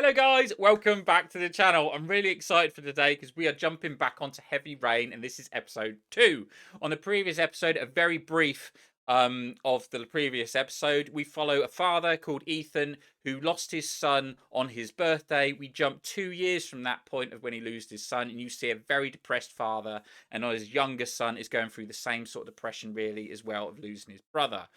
Hello guys, welcome back to the channel. I'm really excited for today because we are jumping back onto Heavy Rain and this is episode 2. On the previous episode, a very brief of the previous episode, we follow a father called Ethan who lost his son on his birthday. We jump 2 years from that point of when he lost his son and you see a very depressed father, and his younger son is going through the same sort of depression really as well of losing his brother.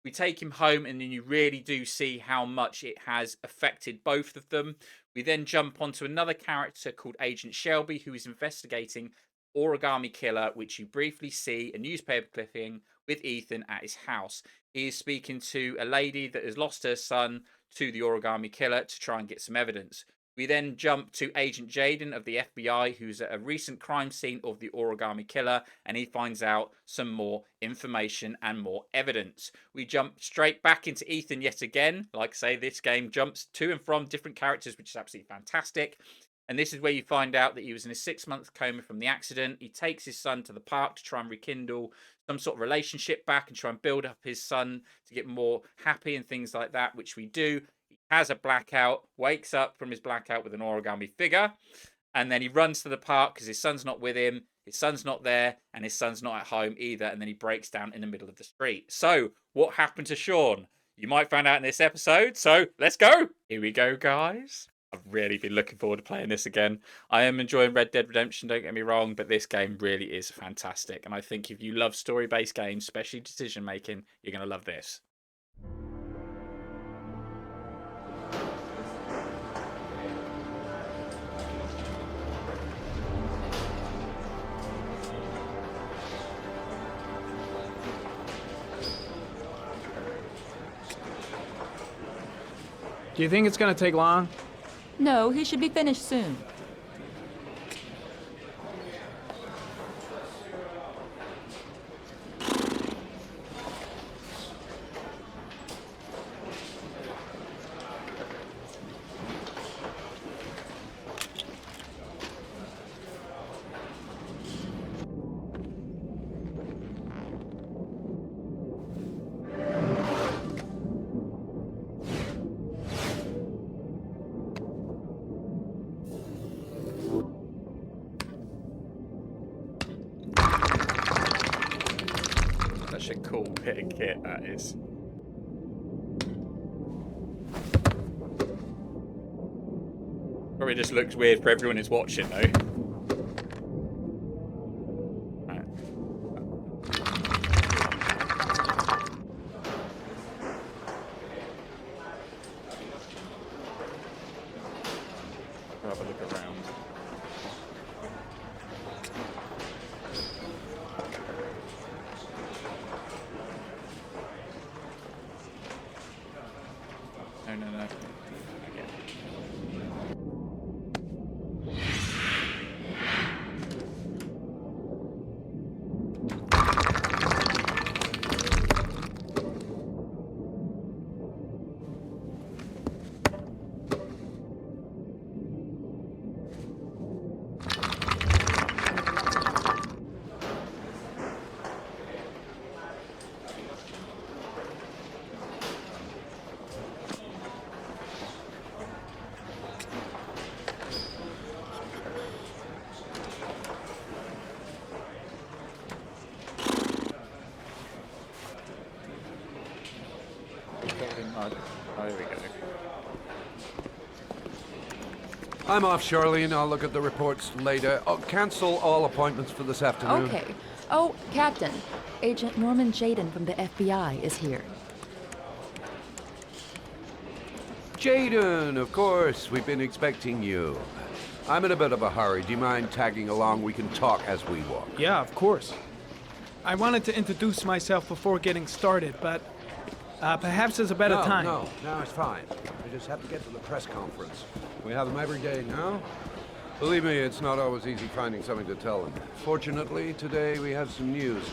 We take him home and then you really do see how much it has affected both of them. We then jump onto another character called Agent Shelby, who is investigating Origami Killer, which you briefly see a newspaper clipping with Ethan at his house. He is speaking to a lady that has lost her son to the Origami Killer to try and get some evidence. We then jump to Agent Jayden of the FBI, who's at a recent crime scene of the Origami Killer, and he finds out some more information and more evidence. We jump straight back into Ethan yet again. Like I say, this game jumps to and from different characters, which is absolutely fantastic. And this is where you find out that he was in a 6-month coma from the accident. He takes his son to the park to try and rekindle some sort of relationship back and try and build up his son to get more happy and things like that, which we do. Has a blackout, wakes up from his blackout with an origami figure, and then he runs to the park because his son's not with him, his son's not there, and his son's not at home either, and then he breaks down in the middle of the street. So, what happened to Shaun? You might find out in this episode, so let's go! Here we go, guys. I've really been looking forward to playing this again. I am enjoying Red Dead Redemption, don't get me wrong, but this game really is fantastic, and I think if you love story-based games, especially decision-making, you're going to love this. Do you think it's gonna take long? No, he should be finished soon. Such a cool bit of kit that is. Probably just looks weird for everyone who's watching though. Right. I'll have a look around. No. Again. Oh, here we go. I'm off, Charlene. I'll look at the reports later. Oh, cancel all appointments for this afternoon. Okay. Oh, Captain. Agent Norman Jayden from the FBI is here. Jayden, of course. We've been expecting you. I'm in a bit of a hurry. Do you mind tagging along? We can talk as we walk. Yeah, of course. I wanted to introduce myself before getting started, but perhaps there's a better time. No, it's fine. I just have to get to the press conference. We have them every day now. Believe me, it's not always easy finding something to tell them. Fortunately, today we have some news.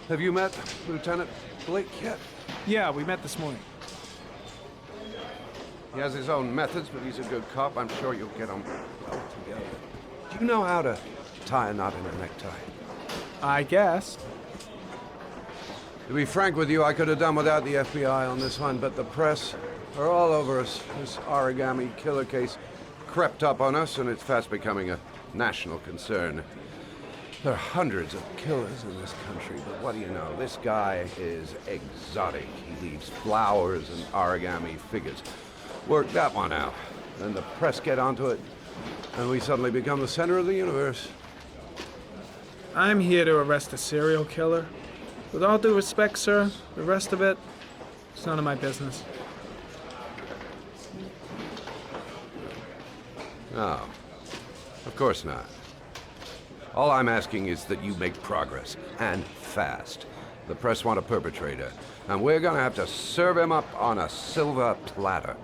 Have you met Lieutenant Blake yet? Yeah, we met this morning. He has his own methods, but he's a good cop. I'm sure you'll get on well together. Do you know how to tie a knot in a necktie? I guess. To be frank with you, I could have done without the FBI on this one, but the press, are all over us. This Origami Killer case crept up on us, and it's fast becoming a national concern. There are hundreds of killers in this country, but what do you know? This guy is exotic. He leaves flowers and origami figures. Work that one out. Then the press get onto it, and we suddenly become the center of the universe. I'm here to arrest a serial killer. With all due respect, sir, the rest of it, it's none of my business. No, of course not. All I'm asking is that you make progress, and fast. The press want a perpetrator, and we're gonna have to serve him up on a silver platter.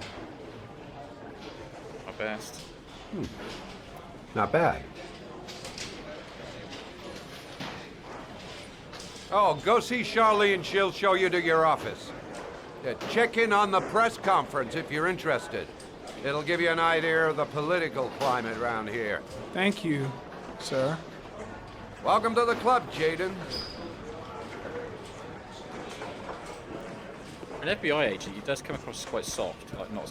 My best. Not bad. Oh, go see Charlie and she'll show you to your office. Check in on the press conference if you're interested. It'll give you an idea of the political climate around here. Thank you, sir. Welcome to the club, Jayden. An FBI agent, he does come across as quite soft, like not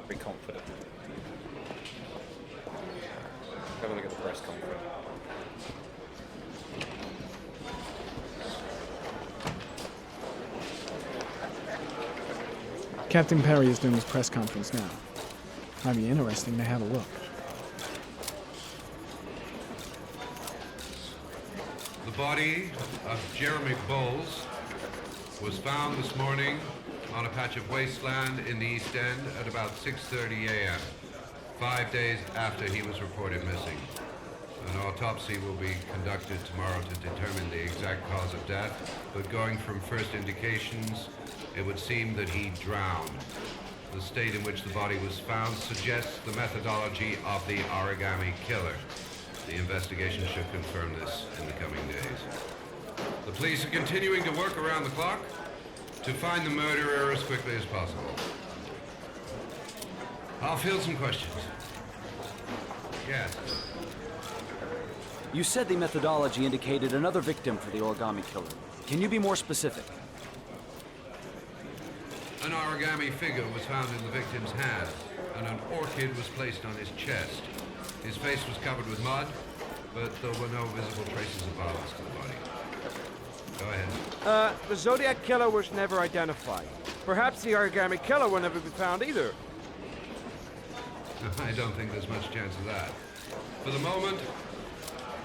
very confident. Have a look at the press conference. Captain Perry is doing his press conference now. Might be interesting to have a look. The body of Jeremy Bowles was found this morning on a patch of wasteland in the East End at about 6:30 a.m., 5 days after he was reported missing. An autopsy will be conducted tomorrow to determine the exact cause of death, but going from first indications, it would seem that he drowned. The state in which the body was found suggests the methodology of the Origami Killer. The investigation should confirm this in the coming days. The police are continuing to work around the clock to find the murderer as quickly as possible. I'll field some questions. Yes. You said the methodology indicated another victim for the Origami Killer. Can you be more specific? An origami figure was found in the victim's hand, and an orchid was placed on his chest. His face was covered with mud, but there were no visible traces of violence to the body. Go ahead. The Zodiac Killer was never identified. Perhaps the Origami Killer will never be found either. I don't think there's much chance of that. For the moment,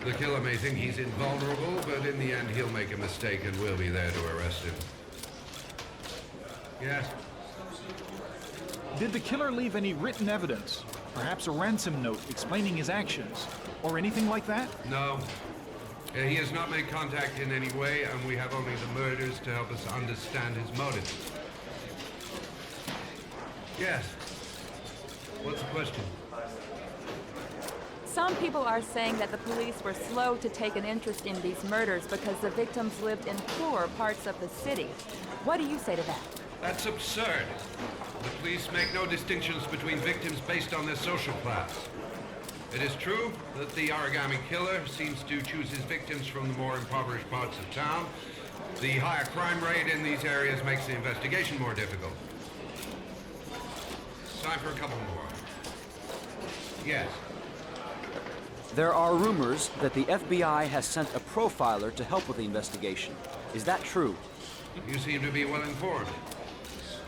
the killer may think he's invulnerable, but in the end he'll make a mistake and we'll be there to arrest him. Yes? Did the killer leave any written evidence? Perhaps a ransom note explaining his actions? Or anything like that? No. He has not made contact in any way, and we have only the murders to help us understand his motives. Yes. What's the question? Some people are saying that the police were slow to take an interest in these murders because the victims lived in poorer parts of the city. What do you say to that? That's absurd. The police make no distinctions between victims based on their social class. It is true that the Origami Killer seems to choose his victims from the more impoverished parts of town. The higher crime rate in these areas makes the investigation more difficult. Time for a couple more. Yes. There are rumors that the FBI has sent a profiler to help with the investigation. Is that true? You seem to be well informed.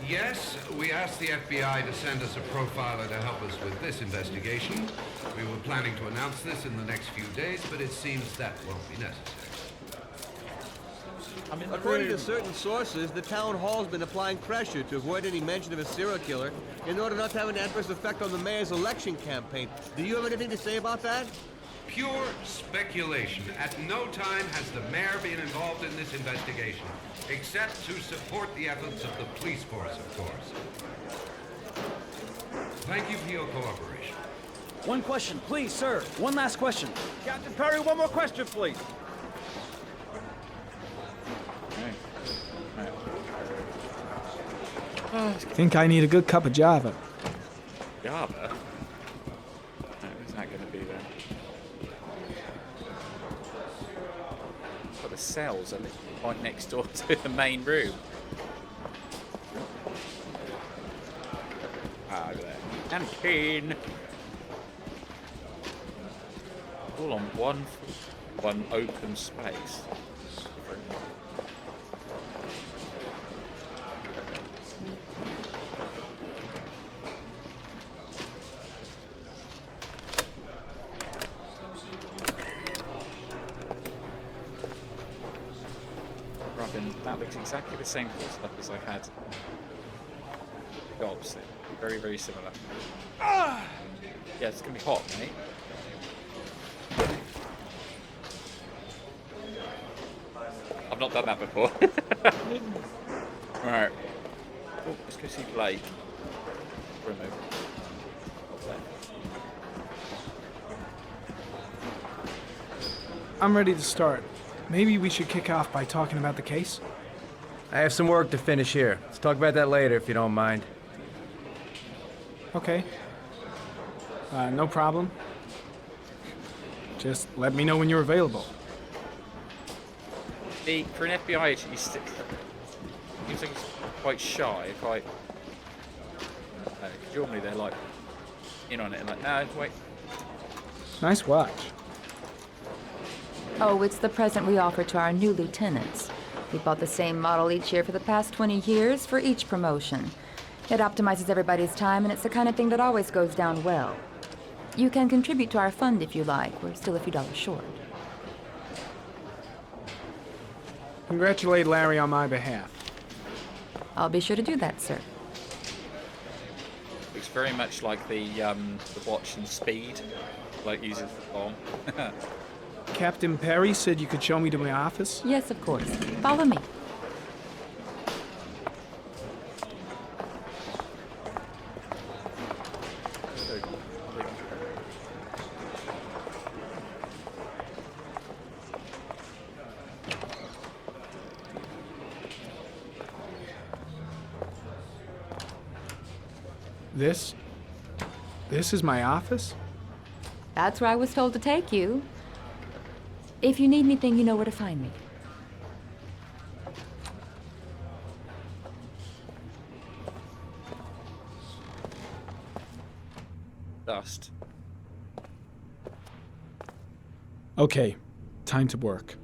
Yes, we asked the FBI to send us a profiler to help us with this investigation. We were planning to announce this in the next few days, but it seems that won't be necessary. According to certain sources, the town hall's been applying pressure to avoid any mention of a serial killer in order not to have an adverse effect on the mayor's election campaign. Do you have anything to say about that? Pure speculation. At no time has the mayor been involved in this investigation, except to support the efforts of the police force, of course. Thank you for your cooperation. One question, please, sir. One last question. Captain Perry, one more question, please. Think I need a good cup of Java. Java? No, it's not going to be there. But the cells are right next door to the main room. Canteen. All on one open space. Robin, that looks exactly the same stuff as I had. The opposite. Very, very similar. Yeah, it's gonna be hot, mate. I've not done that before. Alright. Oh, let's go see Blake. Remove. I'm ready to start. Maybe we should kick off by talking about the case? I have some work to finish here. Let's talk about that later if you don't mind. Okay. No problem. Just let me know when you're available. For an FBI agent, he seems like he's quite shy, quite. Because normally they're like in on it and like, no, wait. Nice watch. Oh, it's the present we offer to our new lieutenants. We bought the same model each year for the past 20 years for each promotion. It optimizes everybody's time, and it's the kind of thing that always goes down well. You can contribute to our fund if you like. We're still a few dollars short. Congratulate Larry on my behalf. I'll be sure to do that, sir. Looks very much like the watch and Speed, like uses the bomb. Captain Perry said you could show me to my office? Yes, of course. Follow me. This is my office? That's where I was told to take you. If you need anything, you know where to find me. Dust. Okay, time to work.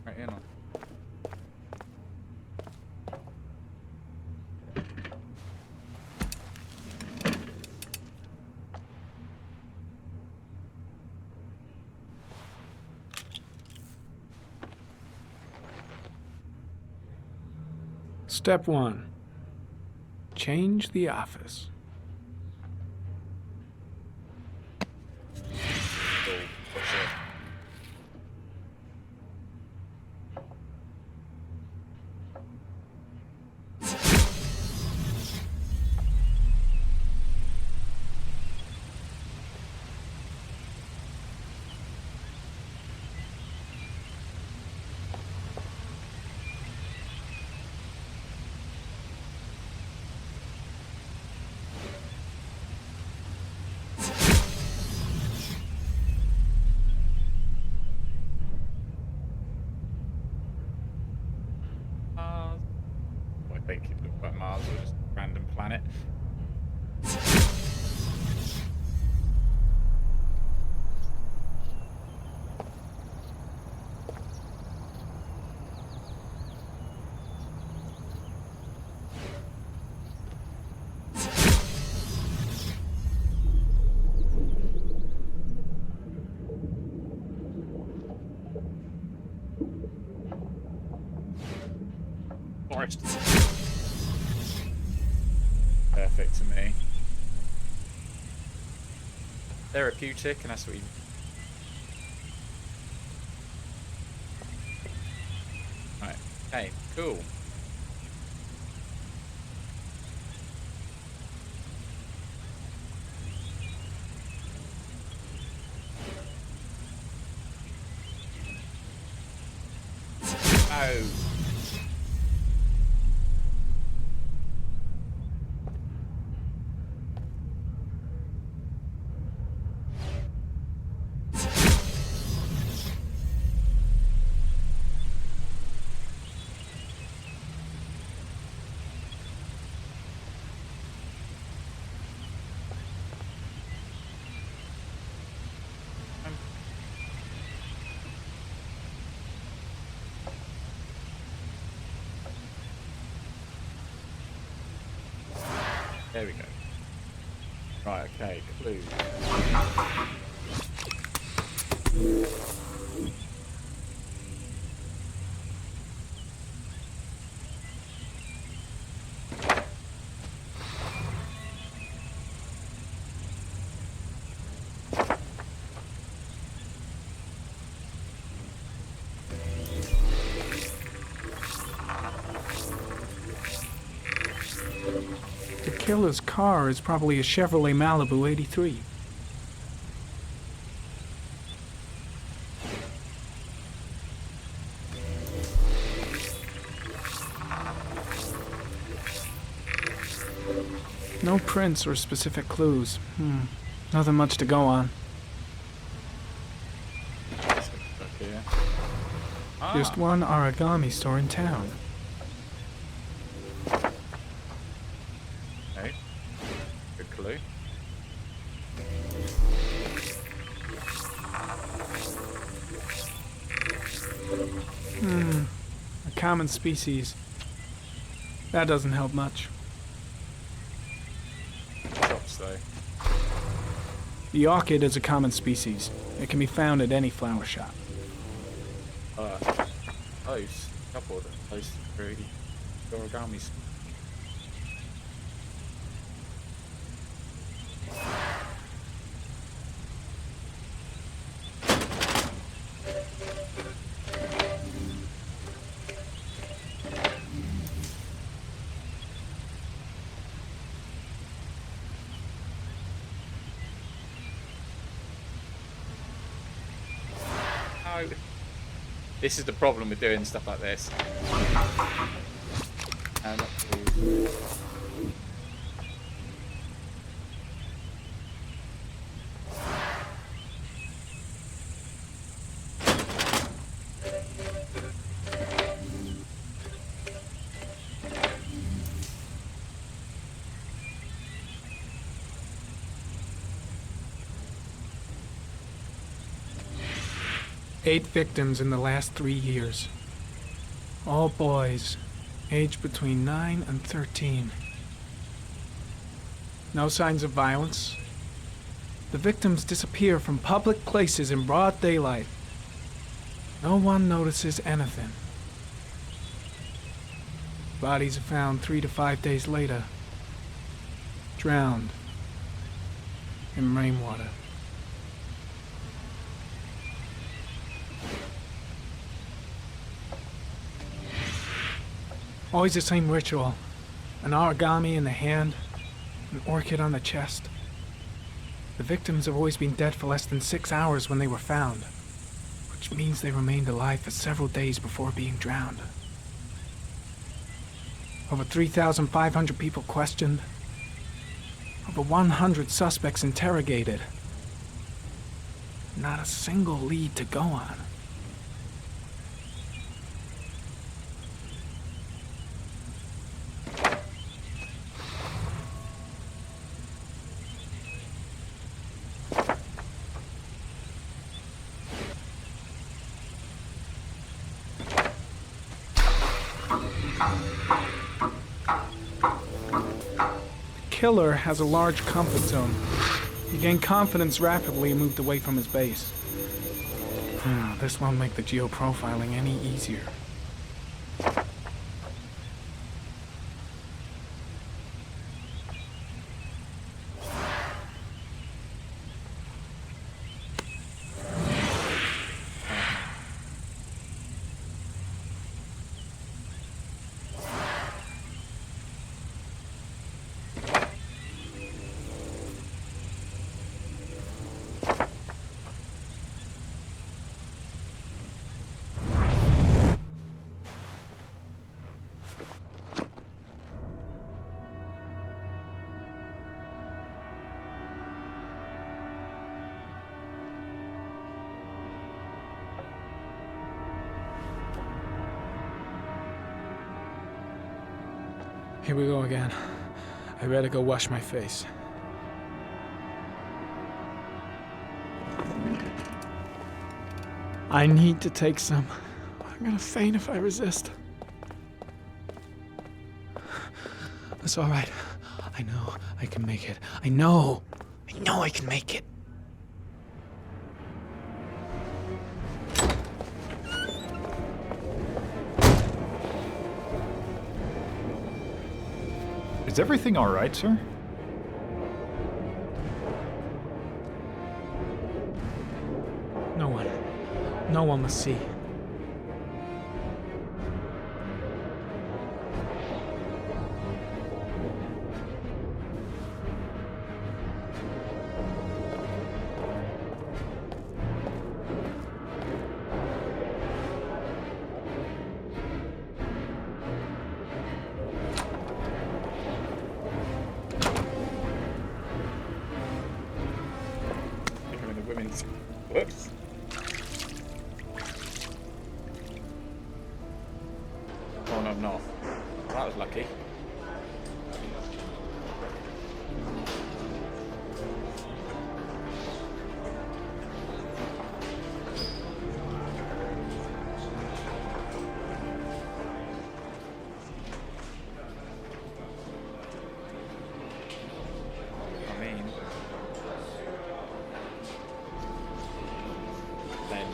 Right in on. Step 1. Change the office. Cool. What's it? I think it looked like Mars or just a random planet. Forest. Perfect to me. therapeutic, and that's what he... Right. Okay, cool. Oh. There we go. Right, okay, clue. The killer's car is probably a Chevrolet Malibu 83. No prints or specific clues. Nothing much to go on. Let's look here. Just one origami store in town. Okay. Good clue. A common species. That doesn't help much. Shops though. The orchid is a common species. It can be found at any flower shop. Close. Couple of them. Close to the origamis. No. This is the problem with doing stuff like this. And Eight victims in the last 3 years. All boys, aged between 9 and 13. No signs of violence. The victims disappear from public places in broad daylight. No one notices anything. Bodies are found 3 to 5 days later. Drowned in rainwater. Always the same ritual. An origami in the hand, an orchid on the chest. The victims have always been dead for less than 6 hours when they were found, which means they remained alive for several days before being drowned. Over 3,500 people questioned. Over 100 suspects interrogated. Not a single lead to go on. Killer has a large comfort zone. He gained confidence rapidly and moved away from his base. This won't make the geoprofiling any easier. Here we go again. I better go wash my face. I need to take some. I'm gonna faint if I resist. It's all right. I know I can make it. I know I can make it. Is everything all right, sir? No one must see. Even the women's. Whoops. Oh no, I'm not. That was lucky. I mean, then.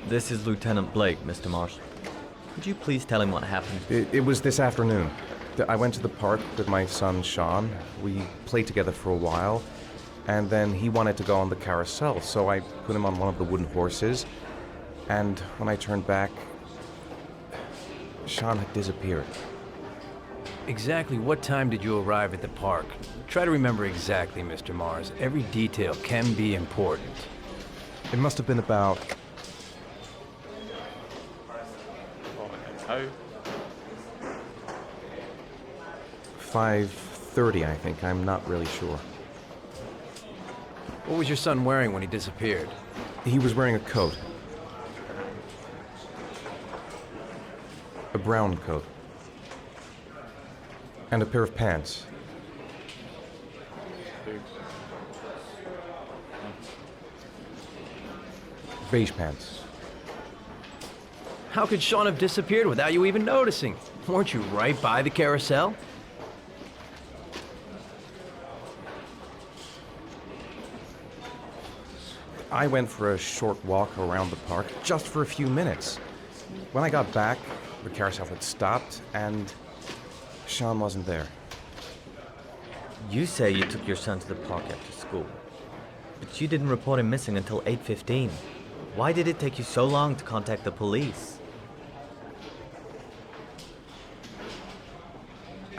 This is Lieutenant Blake, Mr. Marsh. Could you please tell him what happened? It was this afternoon. I went to the park with my son, Shaun. We played together for a while, and then he wanted to go on the carousel, so I put him on one of the wooden horses, and when I turned back, Shaun had disappeared. Exactly what time did you arrive at the park? Try to remember exactly, Mr. Mars. Every detail can be important. It must have been about... Oh, 5:30, I think. I'm not really sure. What was your son wearing when he disappeared? He was wearing a coat. A brown coat. And a pair of pants. Beige pants. How could Shaun have disappeared without you even noticing? Weren't you right by the carousel? I went for a short walk around the park, just for a few minutes. When I got back, the carousel had stopped, and Shaun wasn't there. You say you took your son to the park after school, but you didn't report him missing until 8:15. Why did it take you so long to contact the police?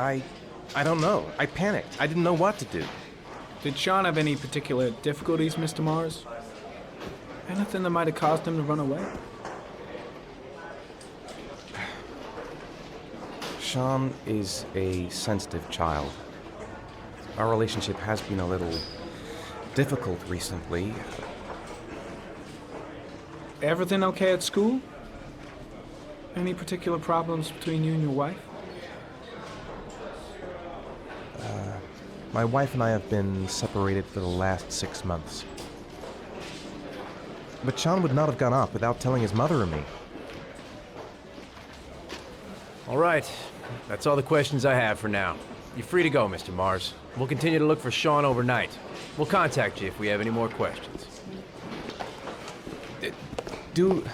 I don't know. I panicked. I didn't know what to do. Did Shaun have any particular difficulties, Mr. Mars? Anything that might have caused him to run away? Shaun is a sensitive child. Our relationship has been a little difficult recently. Everything okay at school? Any particular problems between you and your wife? My wife and I have been separated for the last 6 months. But Shaun would not have gone off without telling his mother or me. All right. That's all the questions I have for now. You're free to go, Mr. Mars. We'll continue to look for Shaun overnight. We'll contact you if we have any more questions. Do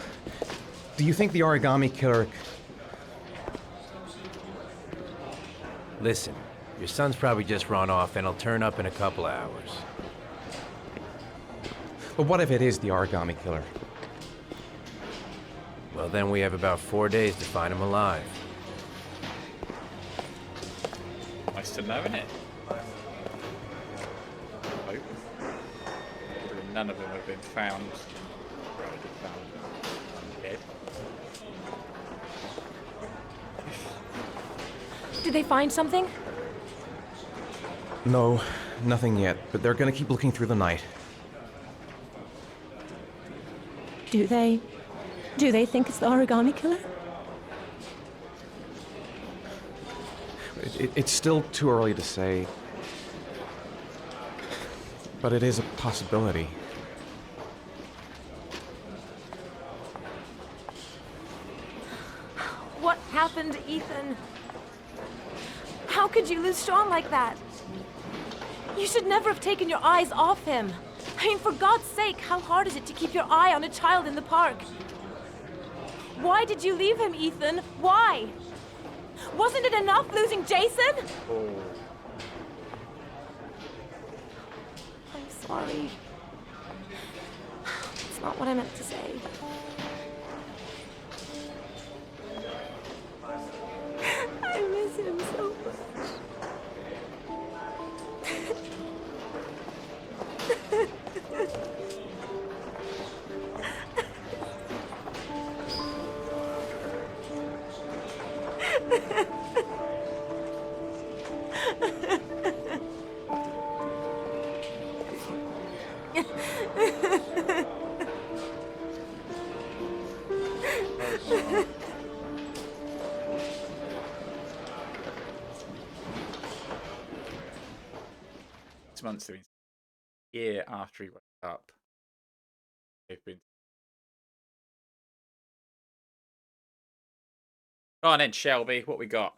you think the Origami Killer... Listen, your son's probably just run off and he'll turn up in a couple of hours. But what if it is the Origami Killer? Well, then we have about 4 days to find him alive. nice to know, innit? Hope. None of them have been found. Dead. Did they find something? No, Nothing yet, but they're gonna keep looking through the night. Do they think it's the Origami Killer? It's still too early to say, but it is a possibility. What happened, Ethan? How could you lose Shaun like that? You should never have taken your eyes off him. I mean, for God's sake, how hard is it to keep your eye on a child in the park? Why did you leave him, Ethan? Why? Wasn't it enough losing Jason? I'm sorry. It's not what I meant to say. I miss him so much. Months a year after he woke up. They've been. Go on then, Shelby. What we got?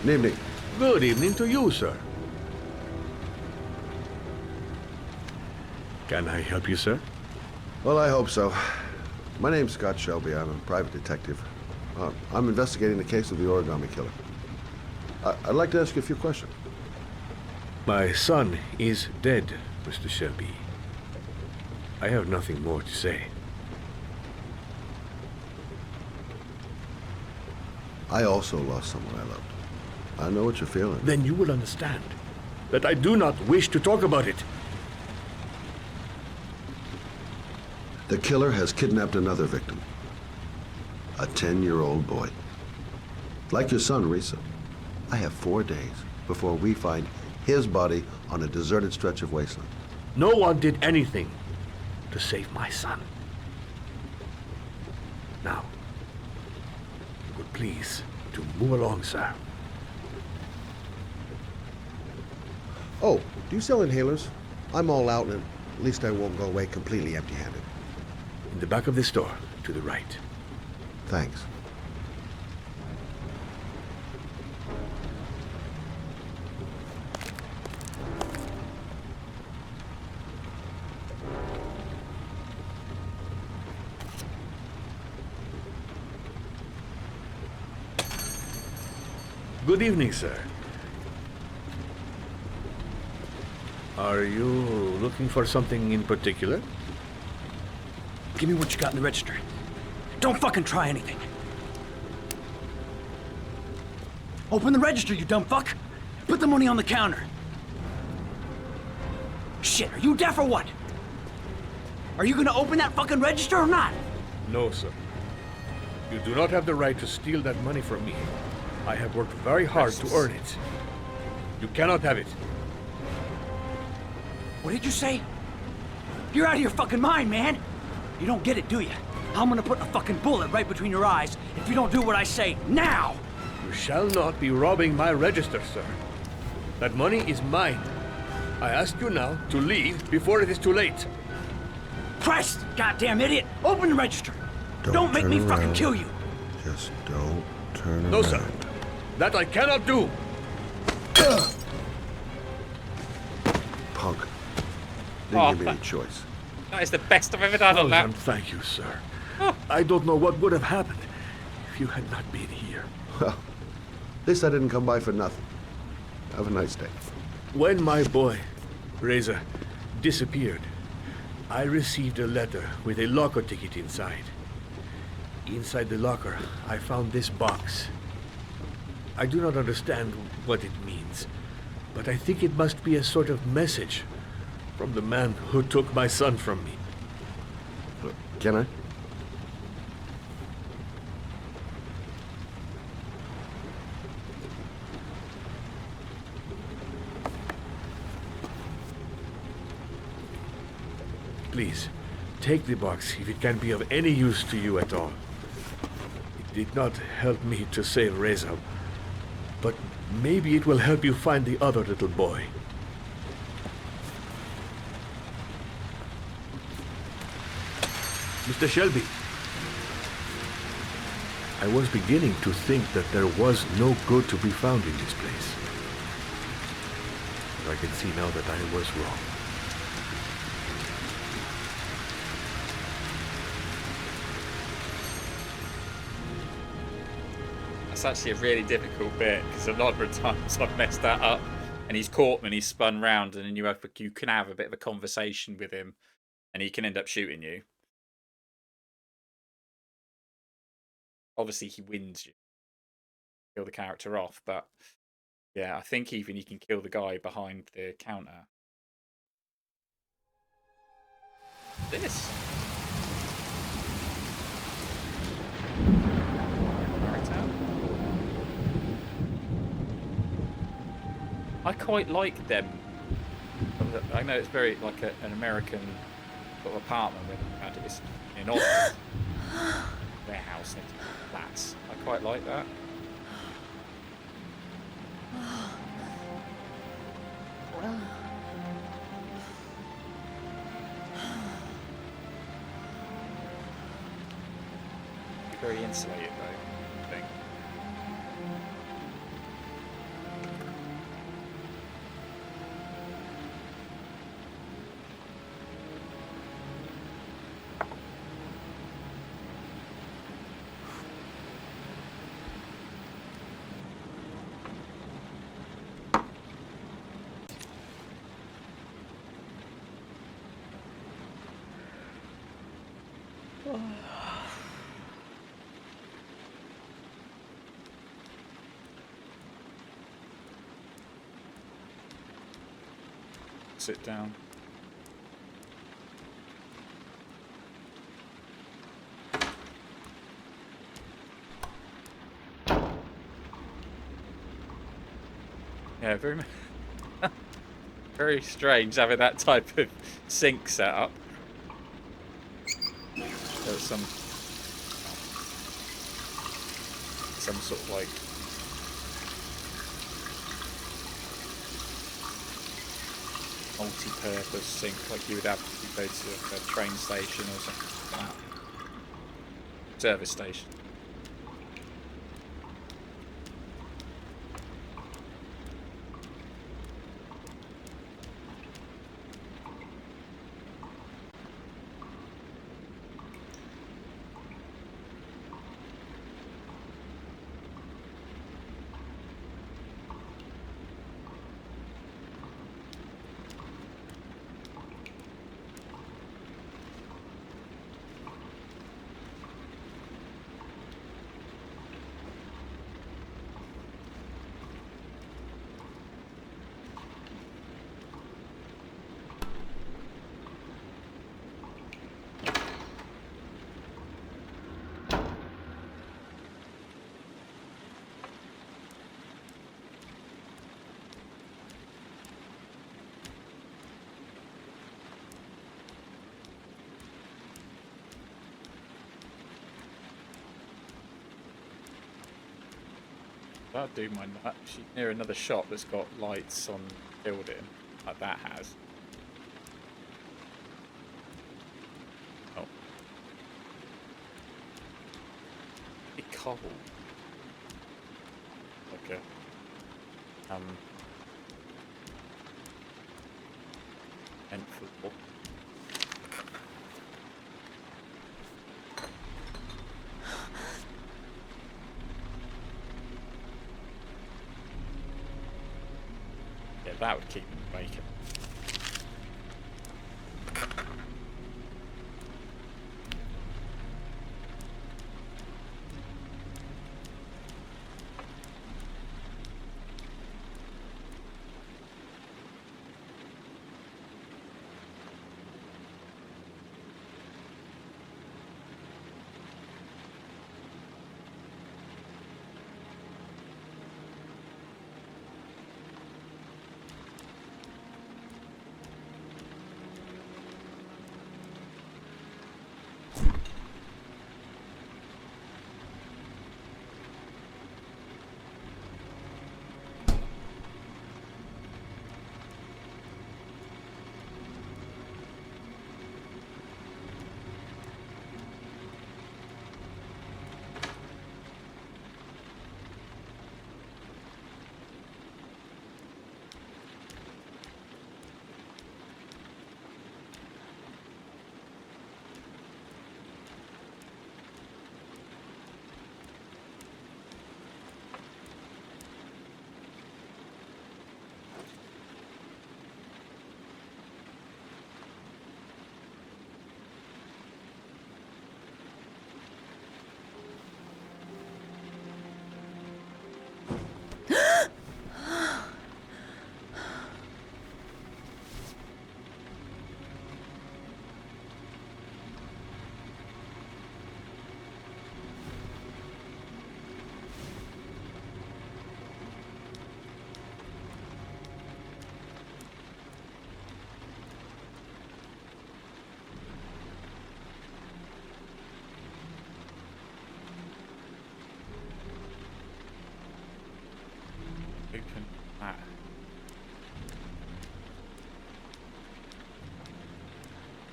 Good evening. Good evening to you, sir. Can I help you, sir? Well, I hope so. My name's Scott Shelby. I'm a private detective. I'm investigating the case of the Origami Killer. I'd like to ask you a few questions. My son is dead, Mr. Shelby. I have nothing more to say. I also lost someone I loved. I know what you're feeling. Then you will understand that I do not wish to talk about it. The killer has kidnapped another victim. A 10-year-old boy. Like your son, Risa. I have 4 days before we find his body on a deserted stretch of wasteland. No one did anything to save my son. Now, you would please to move along, sir. Oh, do you sell inhalers? I'm all out, and at least I won't go away completely empty-handed. In the back of the store, to the right. Thanks. Good evening, sir. Are you looking for something in particular? Give me what you got in the register. Don't fucking try anything. Open the register, you dumb fuck. Put the money on the counter. Shit, are you deaf or what? Are you gonna open that fucking register or not? No, sir. You do not have the right to steal that money from me. I have worked very hard to earn it. You cannot have it. What did you say? You're out of your fucking mind, man. You don't get it, do you? I'm gonna put a fucking bullet right between your eyes if you don't do what I say now! You shall not be robbing my register, sir. That money is mine. I ask you now to leave before it is too late. Christ, goddamn idiot! Open the register! Don't make me fucking kill you! Just don't turn around. No, sir. That I cannot do! Punk. Didn't give me any choice. That is the best I've ever done on that. Thank you, sir. I don't know what would have happened if you had not been here. Well, at least I didn't come by for nothing. Have a nice day. When my boy, Reza, disappeared, I received a letter with a locker ticket inside. Inside the locker, I found this box. I do not understand what it means, but I think it must be a sort of message from the man who took my son from me. Can I? Please, take the box if it can be of any use to you at all. It did not help me to save Reza, but maybe it will help you find the other little boy. Mr. Shelby, I was beginning to think that there was no good to be found in this place. I can see now that I was wrong. That's actually a really difficult bit because a lot of times I've messed that up, and he's caught me and he's spun round, and then you can have a bit of a conversation with him, and he can end up shooting you. Obviously, he wins you, kill the character off, but yeah, I think even you can kill the guy behind the counter. This. I quite like them. I know it's very like an American sort of apartment where they had this in office warehouse next to flats. I quite like that. Well. Very insulated though, I think. Sit down. Yeah, very very strange having that type of sink set up. There's some sort of like multi-purpose sink like you would have if you go to a train station or something like that. Service station. That'll do my nut. She's near another shop that's got lights on the building, like that has. Oh. Big cobble. Like a vent floor. That would keep them vacant.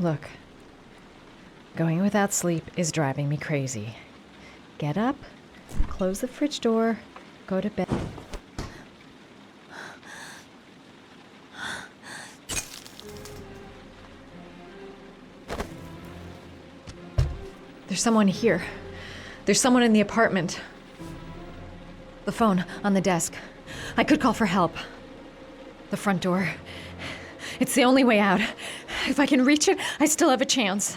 Look, going without sleep is driving me crazy. Get up, close the fridge door, go to bed. There's someone here. There's someone in the apartment. The phone on the desk. I could call for help. The front door. It's the only way out. If I can reach it, I still have a chance.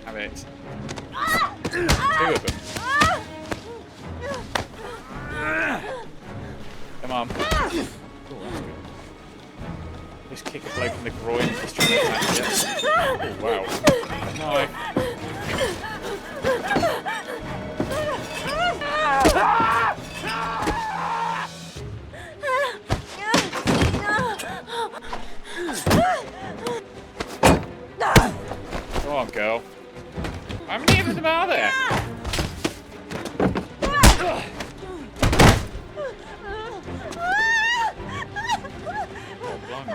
Have it. Two of them. Come on. Oh, that's good. Just kick a bloke in the groin if he's trying to attack you. Oh, wow. Come on, girl. How many of them are there? Oh, blimey.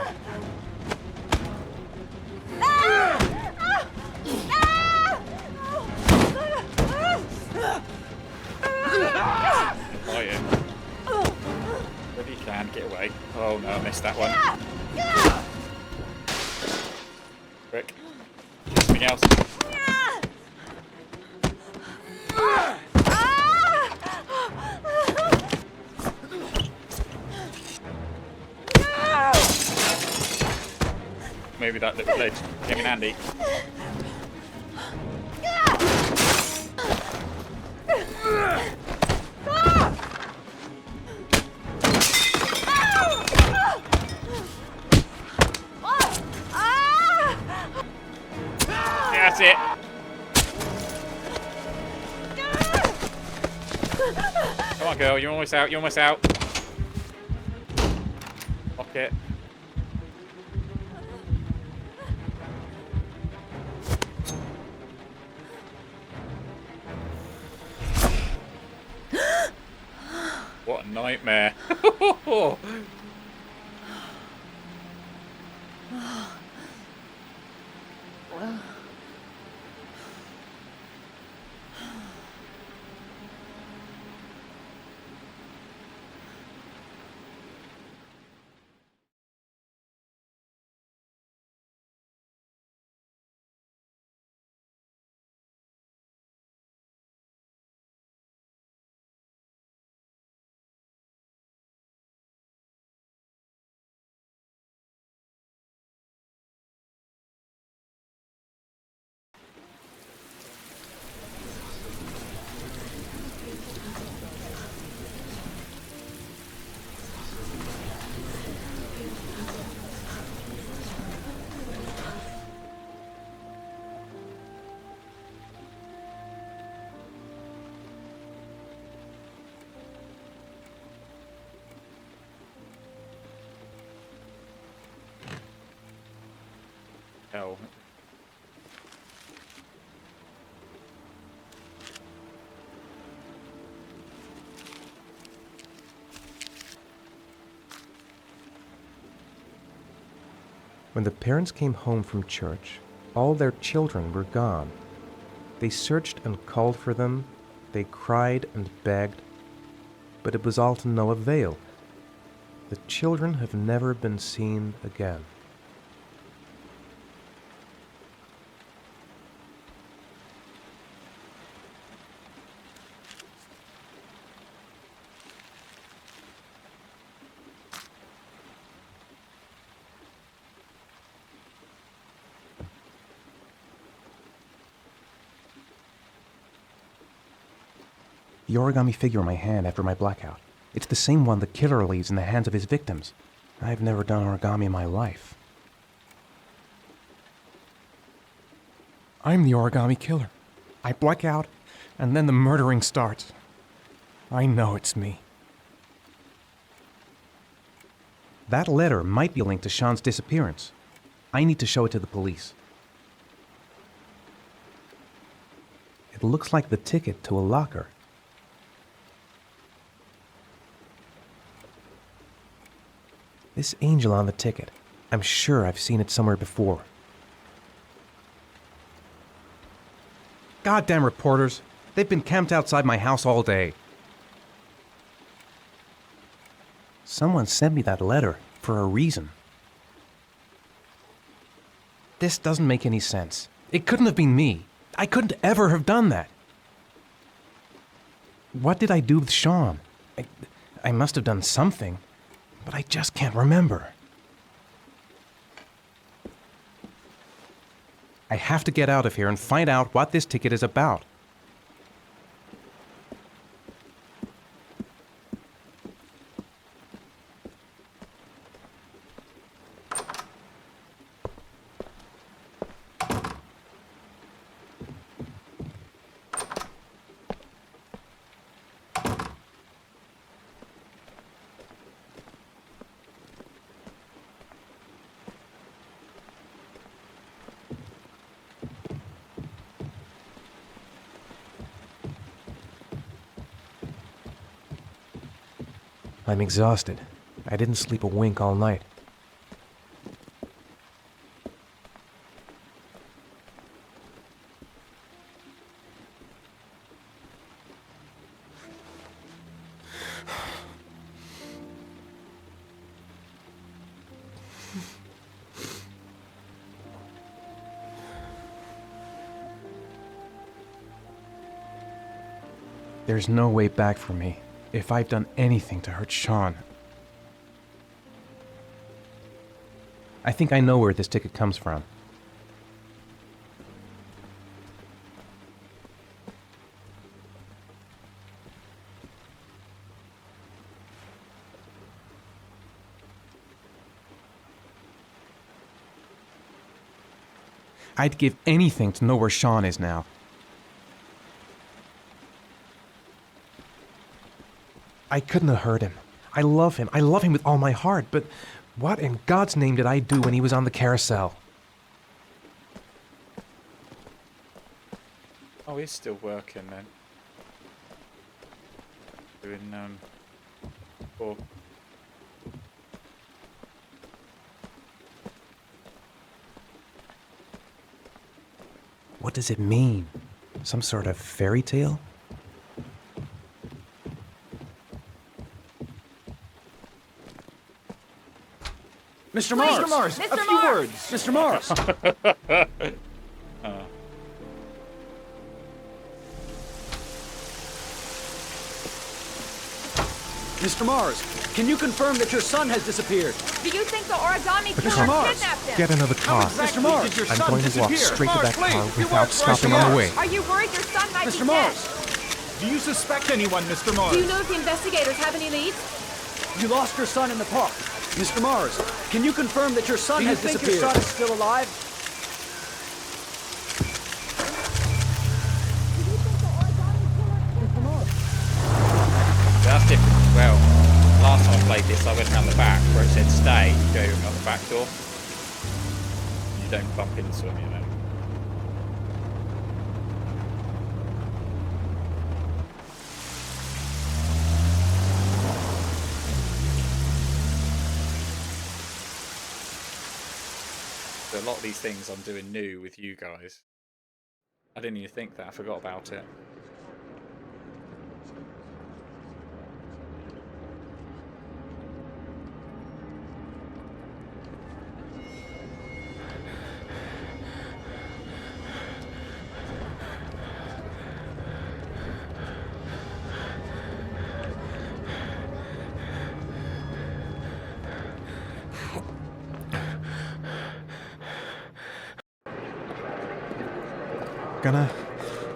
Oh, yeah. Wherever you can, get away. Oh no, I missed that one. Quick. Something else. Maybe that little ledge came in handy. That's it. Come on, girl. You're almost out. You're almost out. Lock it. What a nightmare. Hell. When the parents came home from church, all their children were gone. They searched and called for them, they cried and begged, but it was all to no avail. The children have never been seen again. The origami figure in my hand after my blackout. It's the same one the killer leaves in the hands of his victims. I've never done origami in my life. I'm the Origami Killer. I black out, and then the murdering starts. I know it's me. That letter might be linked to Shaun's disappearance. I need to show it to the police. It looks like the ticket to a locker. This angel on the ticket. I'm sure I've seen it somewhere before. Goddamn reporters. They've been camped outside my house all day. Someone sent me that letter for a reason. This doesn't make any sense. It couldn't have been me. I couldn't ever have done that. What did I do with Shaun? I must have done something, but I just can't remember. I have to get out of here and find out what this ticket is about. I'm exhausted. I didn't sleep a wink all night. There's no way back for me. If I've done anything to hurt Shaun. I think I know where this ticket comes from. I'd give anything to know where Shaun is now. I couldn't have hurt him. I love him. I love him with all my heart, but what in God's name did I do when he was on the carousel? Oh, he's still working then. Doing, oh. What does it mean? Some sort of fairy tale? Mr. Mars! Mr. Mars! A few words! Mr. Mars! Mr. Mars, can you confirm that your son has disappeared? Do you think the Origami Killer Mr. Mars, kidnapped him? Get another car. Mr. Mars, I'm going to walk straight to that car without stopping on the way. Are you worried your son might Mr. be dead? Mars, Do you suspect anyone, Mr. Mars? Do you know if the investigators have any leads? you lost your son in the park. Mr. Mars, can you confirm that your son has disappeared? Your son is still alive? That's different as well. Last time I played this, I went around the back where it said stay, you go out the back door. You don't bump into them, you know. So a lot of these things I'm doing new with you guys. I didn't even think that, I forgot about it.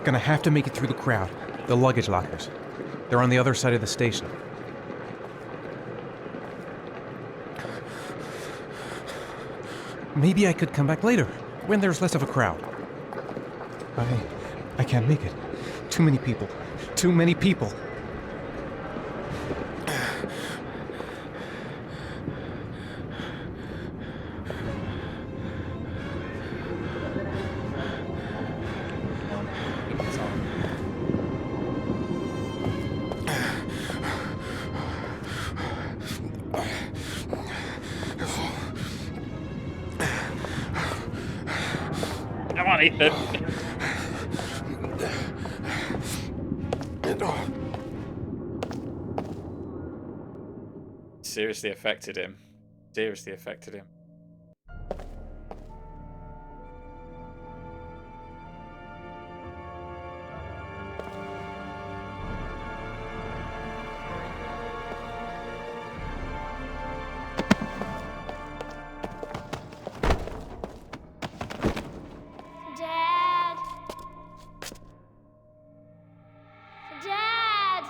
Gonna have to make it through the crowd. The luggage lockers. They're on the other side of the station. Maybe I could come back later, when there's less of a crowd. I can't make it. Too many people. Too many people. Ethan. Seriously affected him. Seriously affected him. Dad! Dad!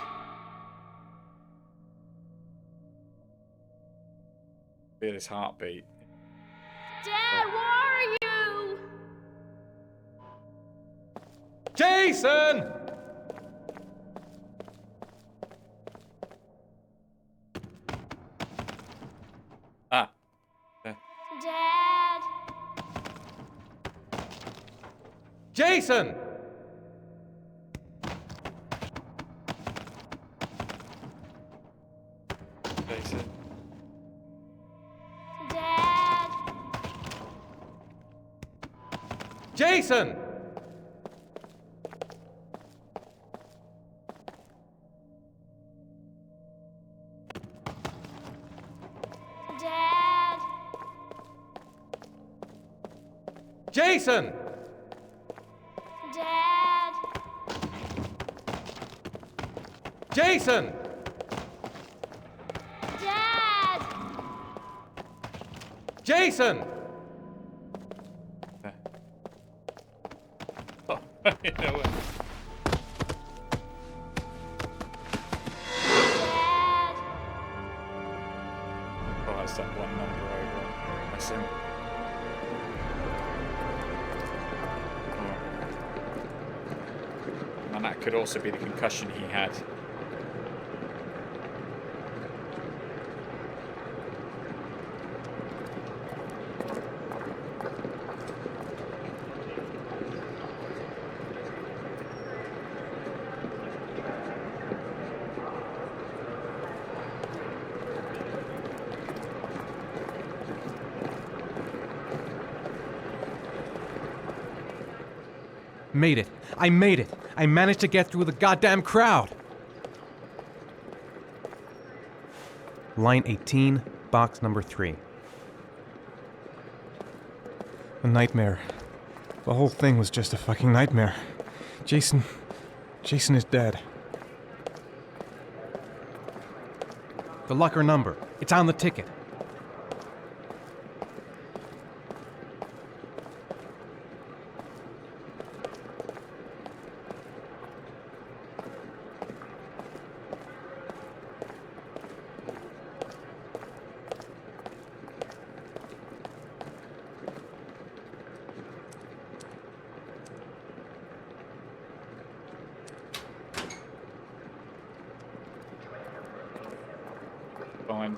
Feel his heartbeat. Dad, where are you? Jason! Ah. Dad! Jason! Jason. Dad! Jason! Dad! Jason! Dad! Jason! Dad! Jason! You know what? Dad! Oh, that's that one number over. That's him. Oh. And that could also be the concussion he had. Made it. I made it. I managed to get through the goddamn crowd. Line 18, box number 3. A nightmare. The whole thing was just a fucking nightmare. Jason is dead. The locker number. It's on the ticket. Find.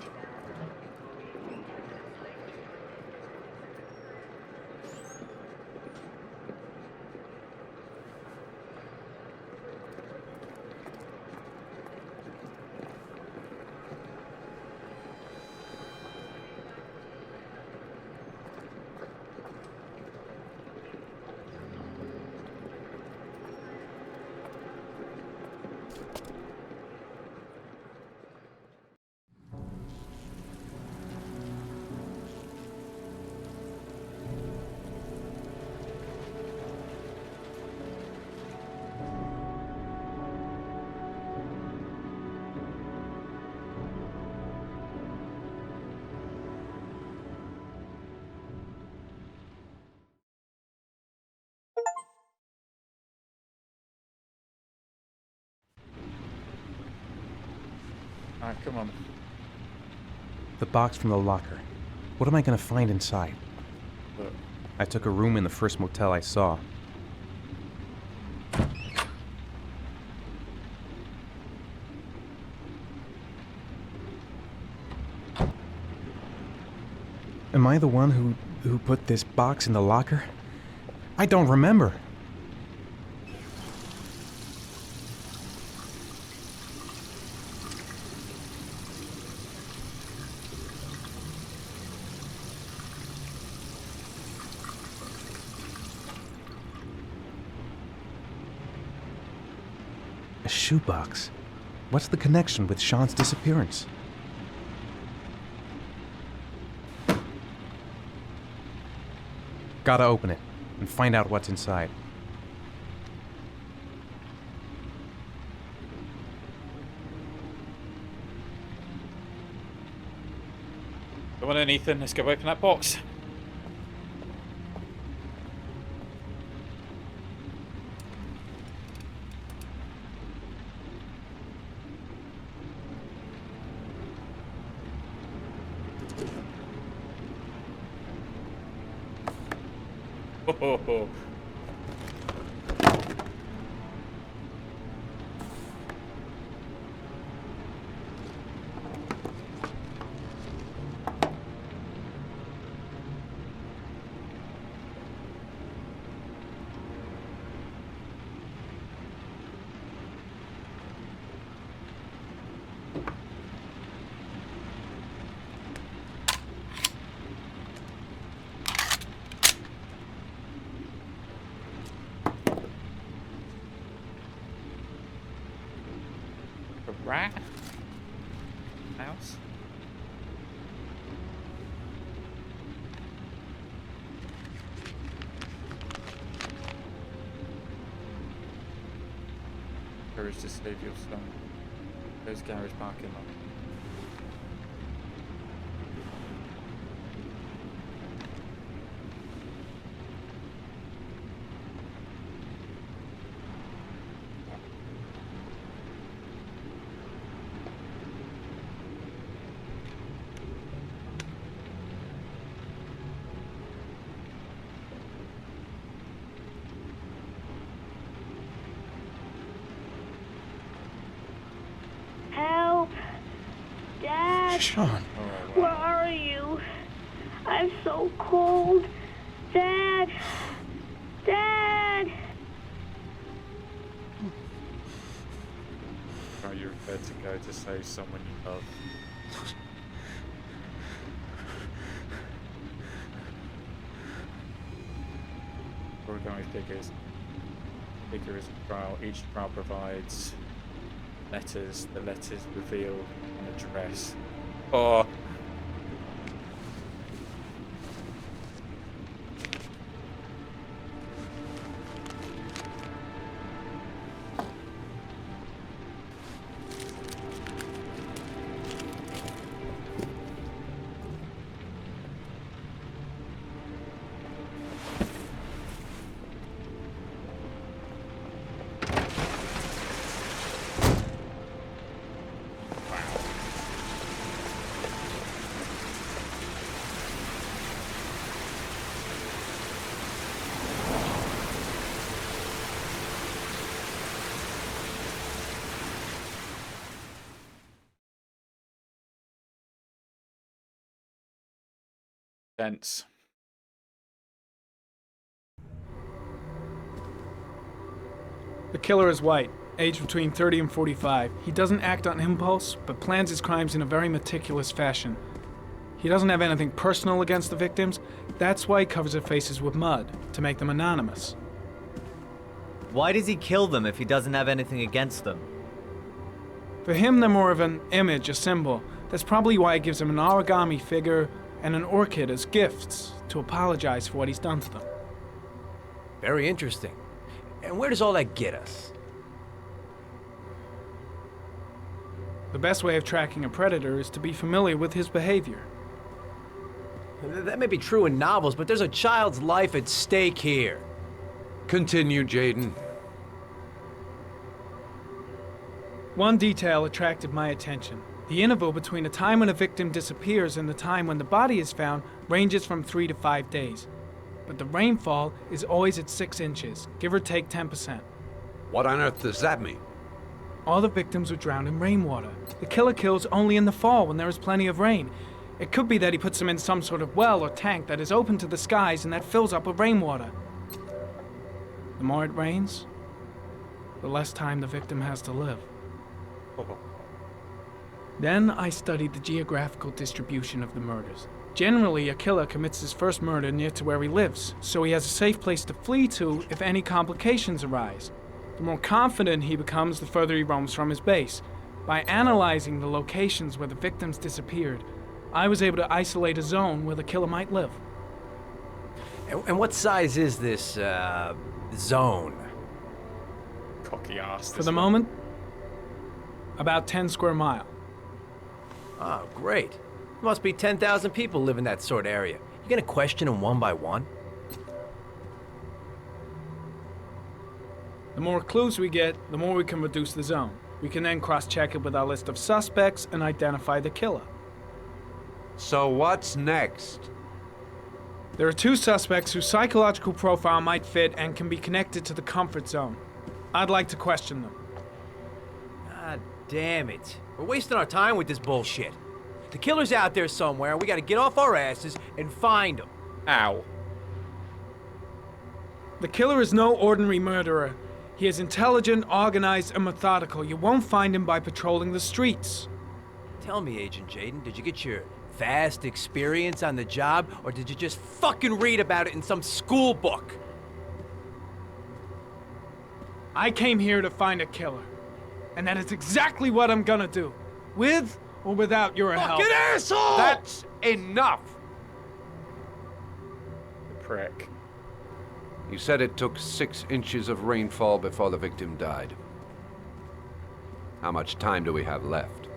Alright, come on. The box from the locker. What am I gonna find inside? Look. I took a room in the first motel I saw. Am I the one who put this box in the locker? I don't remember. A shoebox? What's the connection with Shaun's disappearance? Gotta open it and find out what's inside. Come on then, Ethan. Let's go open that box. Oh. Rat? Mouse? Courage to save your son. There's garage parking lot. Help! Dad! Shaun! Where are you? I'm so cold. Dad! Dad! Are you prepared to go to save someone you love? Origami figures. Figure is a trial. Each trial provides letters. The letters reveal an address. Oh. Dense. The killer is white, aged between 30 and 45. He doesn't act on impulse, but plans his crimes in a very meticulous fashion. He doesn't have anything personal against the victims. That's why he covers their faces with mud, to make them anonymous. Why does he kill them if he doesn't have anything against them? For him, they're more of an image, a symbol. That's probably why he gives them an origami figure and an orchid as gifts to apologize for what he's done to them. Very interesting. And where does all that get us? The best way of tracking a predator is to be familiar with his behavior. That may be true in novels, but there's a child's life at stake here. Continue, Jayden. One detail attracted my attention. The interval between the time when a victim disappears and the time when the body is found ranges from 3 to 5 days. But the rainfall is always at 6 inches, give or take 10%. What on earth does that mean? All the victims were drowned in rainwater. The killer kills only in the fall when there is plenty of rain. It could be that he puts them in some sort of well or tank that is open to the skies and that fills up with rainwater. The more it rains, the less time the victim has to live. Then I studied the geographical distribution of the murders. Generally, a killer commits his first murder near to where he lives, so he has a safe place to flee to if any complications arise. The more confident he becomes, the further he roams from his base. By analyzing the locations where the victims disappeared, I was able to isolate a zone where the killer might live. And what size is this, zone? Cocky ass. For the moment, about 10 square mile. Oh, great. There must be 10,000 people live in that sort of area. You gonna question them one by one? The more clues we get, the more we can reduce the zone. We can then cross-check it with our list of suspects and identify the killer. So what's next? There are 2 suspects whose psychological profile might fit and can be connected to the comfort zone. I'd like to question them. God damn it. We're wasting our time with this bullshit. The killer's out there somewhere, we gotta get off our asses and find him. Ow. The killer is no ordinary murderer. He is intelligent, organized, and methodical. You won't find him by patrolling the streets. Tell me, Agent Jayden, did you get your vast experience on the job, or did you just fucking read about it in some school book? I came here to find a killer. And that is exactly what I'm gonna do. With or without your help. Fucking asshole! That's enough! The prick. You said it took 6 inches of rainfall before the victim died. How much time do we have left?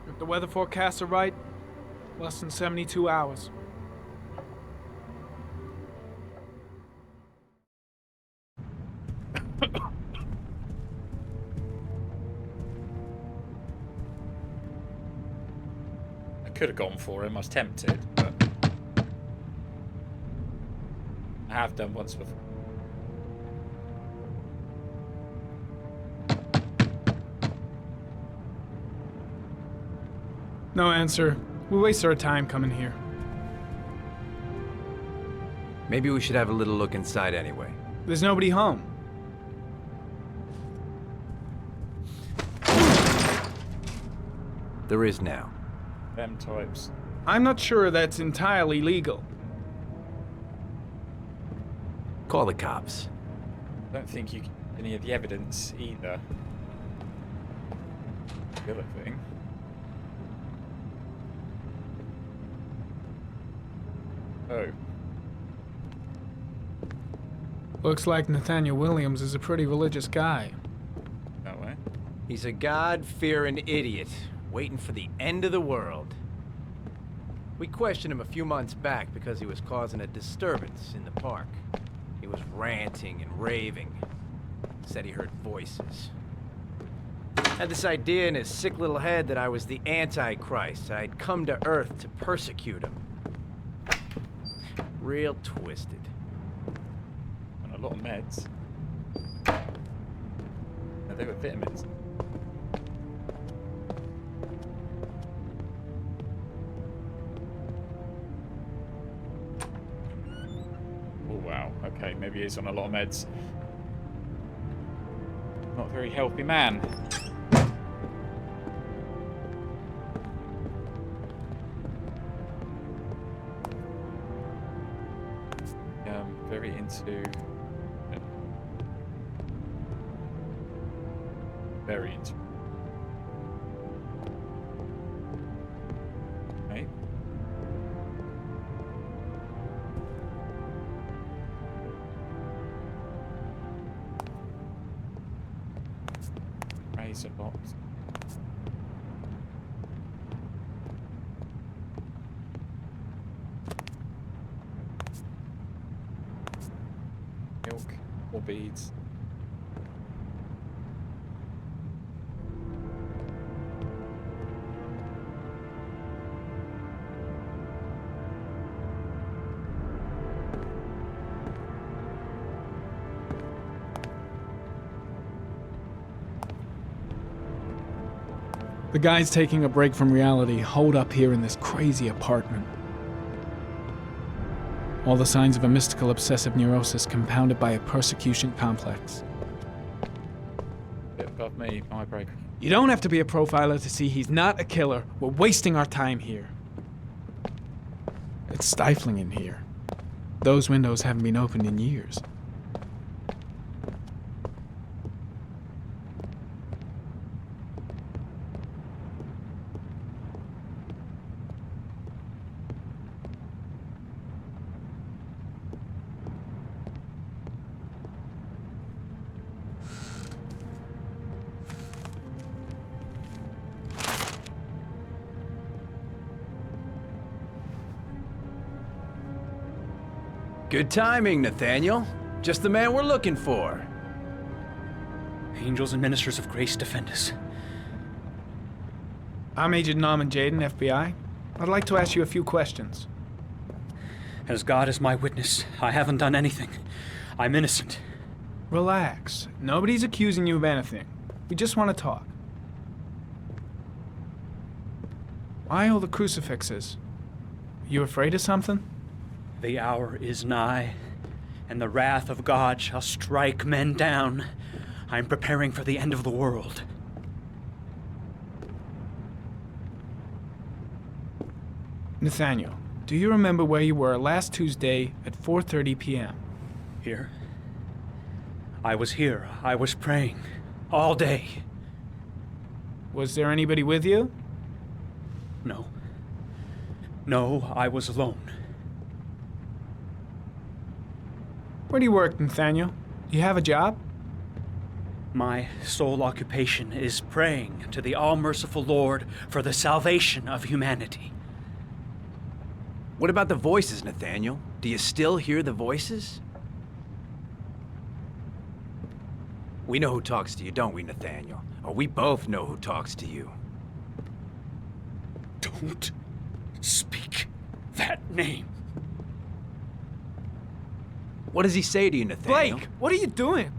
If the weather forecasts are right, less than 72 hours. I could have gone for him. I was tempted, but I have done once before. No answer. We waste our time coming here. Maybe we should have a little look inside anyway. There's nobody home. There is now. Them types. I'm not sure that's entirely legal. Call the cops. I don't think you get any of the evidence either. The other thing. Oh. Looks like Nathaniel Williams is a pretty religious guy. That way. He's a God-fearing idiot, waiting for the end of the world. We questioned him a few months back because he was causing a disturbance in the park. He was ranting and raving. Said he heard voices. Had this idea in his sick little head that I was the Antichrist. I'd come to Earth to persecute him. Real twisted. And a lot of meds. No, they were vitamins. Oh wow, okay, maybe he's on a lot of meds. Not a very healthy man. Very into... Very into... Okay. Razor box. Milk or beads. The guys taking a break from reality holed up here in this crazy apartment. All the signs of a mystical obsessive neurosis compounded by a persecution complex. Bit above me, my break. You don't have to be a profiler to see he's not a killer. We're wasting our time here. It's stifling in here. Those windows haven't been opened in years. Good timing, Nathaniel. Just the man we're looking for. Angels and ministers of grace defend us. I'm Agent Jayden, FBI. I'd like to ask you a few questions. As God is my witness, I haven't done anything. I'm innocent. Relax. Nobody's accusing you of anything. We just want to talk. Why all the crucifixes? You afraid of something? The hour is nigh, and the wrath of God shall strike men down. I'm preparing for the end of the world. Nathaniel, do you remember where you were last Tuesday at 4:30 p.m.? Here? I was here. I was praying. All day. Was there anybody with you? No. No, I was alone. Where do you work, Nathaniel? Do you have a job? My sole occupation is praying to the all-merciful Lord for the salvation of humanity. What about the voices, Nathaniel? Do you still hear the voices? We know who talks to you, don't we, Nathaniel? Or we both know who talks to you. Don't speak that name. What does he say to you, Nathaniel? Blake, what are you doing?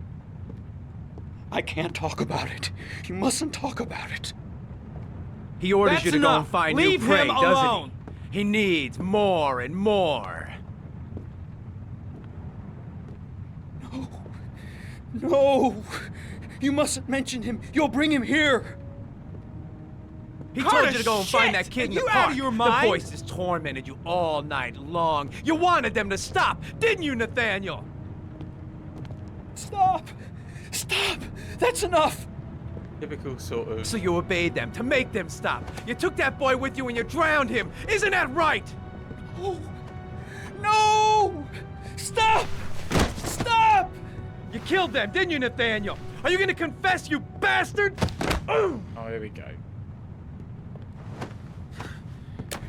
I can't talk about it. You mustn't talk about it. He orders That's you to go and enough. find Leave new prey, him doesn't alone. he? He needs more and more. No. No. You mustn't mention him. You'll bring him here. He Carter, told you to go and find shit! that kid in Are the you park. out of your mind? The voices tormented you all night long. You wanted them to stop, didn't you, Nathaniel? Stop. Stop. That's enough. Typical sort of... So you obeyed them to make them stop. You took that boy with you and you drowned him. Isn't that right? Oh. No. Stop. Stop. You killed them, didn't you, Nathaniel? Are you gonna confess, you bastard? Oh, here we go.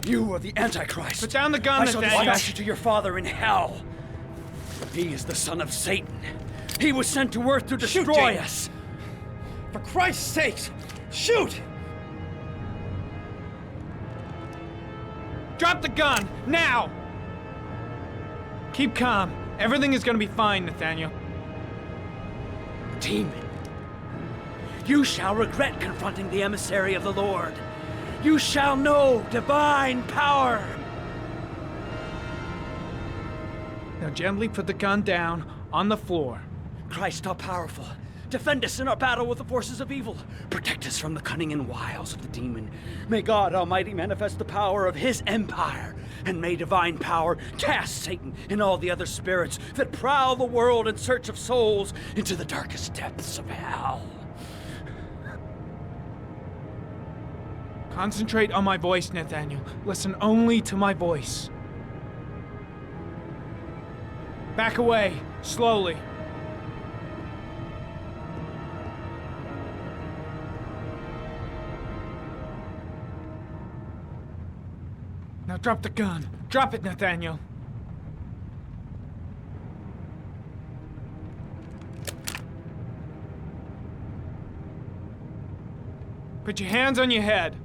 You are the Antichrist. Put down the gun, I shall Nathaniel. dispatch you to your father in hell. He is the son of Satan. He was sent to earth to destroy Jayden. us. For Christ's sake, shoot! Drop the gun, now! Keep calm. Everything is gonna be fine, Nathaniel. Demon, you shall regret confronting the emissary of the Lord. You shall know divine power. Now gently put the gun down on the floor. Christ all powerful, defend us in our battle with the forces of evil. Protect us from the cunning and wiles of the demon. May God Almighty manifest the power of his empire, and may divine power cast Satan and all the other spirits that prowl the world in search of souls into the darkest depths of hell. Concentrate on my voice, Nathaniel. Listen only to my voice. Back away, slowly. Now drop the gun. Drop it, Nathaniel. Put your hands on your head.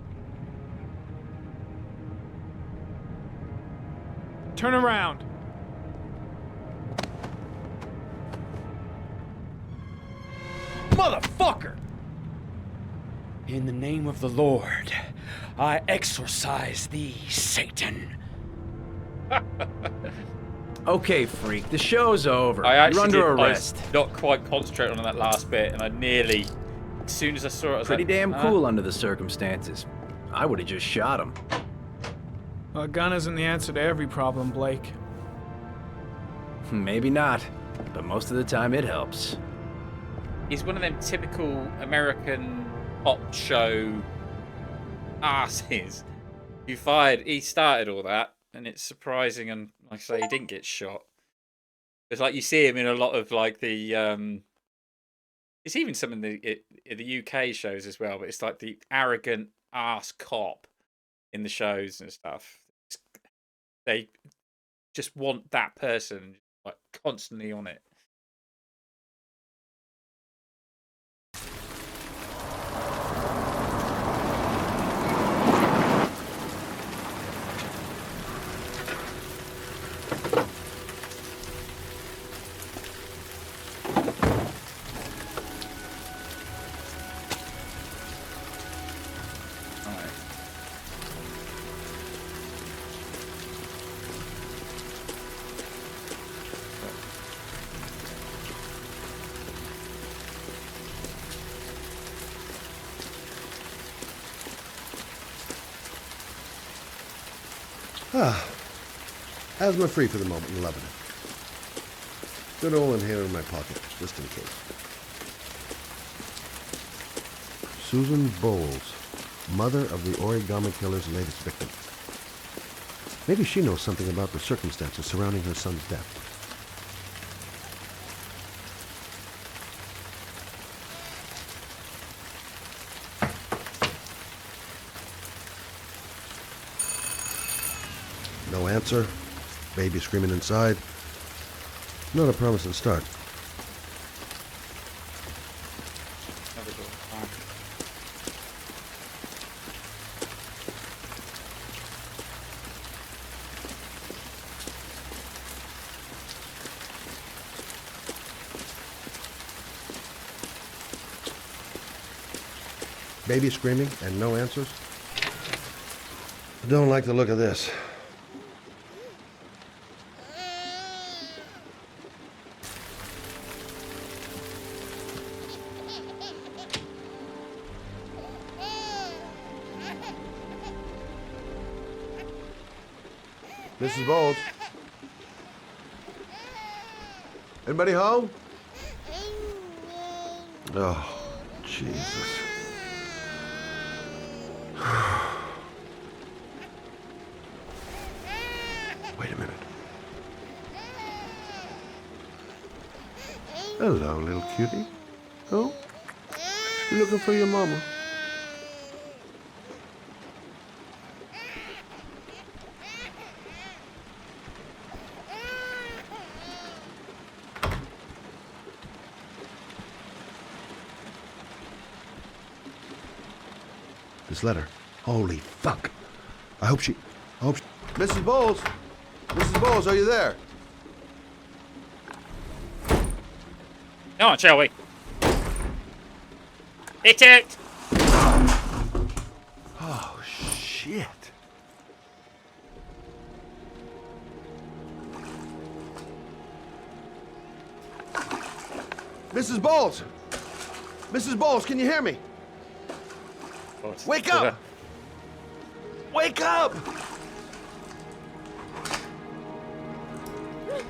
Turn around. Motherfucker! In the name of the Lord, I exorcise thee, Satan. Okay, freak, the show's over. I actually You're under did, arrest. I was not quite concentrating on that last bit, and I nearly, as soon as I saw it, I was Pretty like, damn cool under the circumstances. I would have just shot him. A gun isn't the answer to every problem, Blake. Maybe not, but most of the time it helps. He's one of them typical American pop show asses. He started all that, and it's surprising, and like I say, he didn't get shot. It's like you see him in a lot of like the it's even some in the UK shows as well, but it's like the arrogant ass cop in the shows and stuff. They just want that person constantly on it. Ah, asthma free for the moment and loving it. Good old inhaler in my pocket, just in case. Susan Bowles, mother of the Origami Killer's latest victim. Maybe she knows something about the circumstances surrounding her son's death. No answer. Baby screaming inside. Not a promising start. Baby screaming and no answers? Don't like the look of this. Mrs. Bowles? Anybody home? Oh, Jesus. Wait a minute. Hello, little cutie. Oh? You looking for your mama? This letter. Holy fuck. I hope she... Mrs. Bowles! Mrs. Bowles, are you there? Come on, Shelby. Hit it! Oh, shit. Mrs. Bowles! Mrs. Bowles, can you hear me? Wake up! Wake up! There you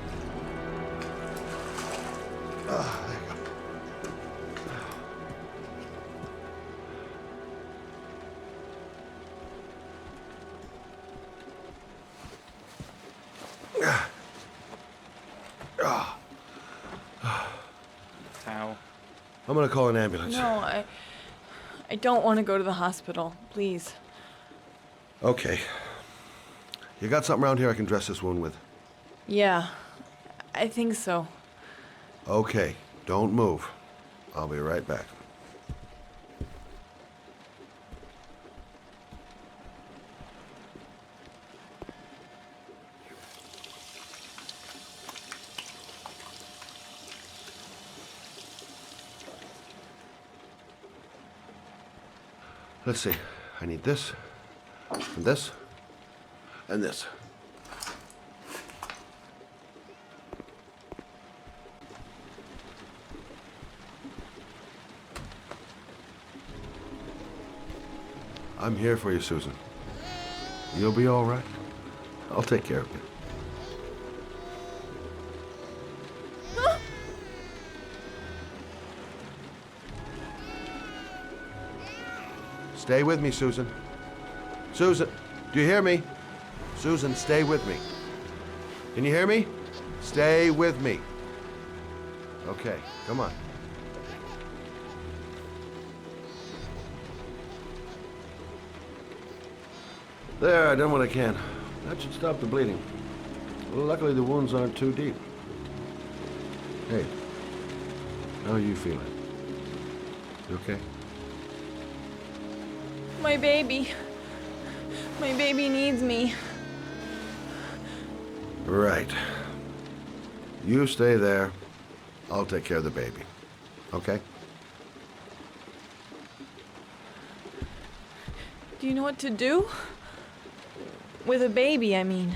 go. How? I'm gonna call an ambulance. No, I don't want to go to the hospital. Please. Okay. You got something around here I can dress this wound with? Yeah, I think so. Okay, don't move. I'll be right back. Let's see. I need this, and this, and this. I'm here for you, Susan. You'll be all right. I'll take care of you. Stay with me, Susan. Susan, do you hear me? Susan, stay with me. Can you hear me? Stay with me. Okay, come on. There, I done what I can. That should stop the bleeding. Well, luckily the wounds aren't too deep. Hey, how are you feeling? You okay? My baby. My baby needs me. Right. You stay there. I'll take care of the baby. Okay? Do you know what to do? With a baby, I mean.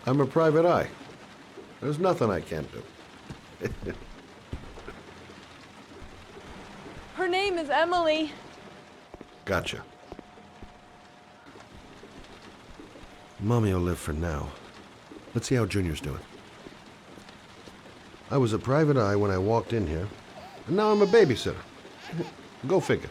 I'm a private eye. There's nothing I can't do. Her name is Emily. Gotcha. Mommy will live for now. Let's see how Junior's doing. I was a private eye when I walked in here, and now I'm a babysitter. Go figure.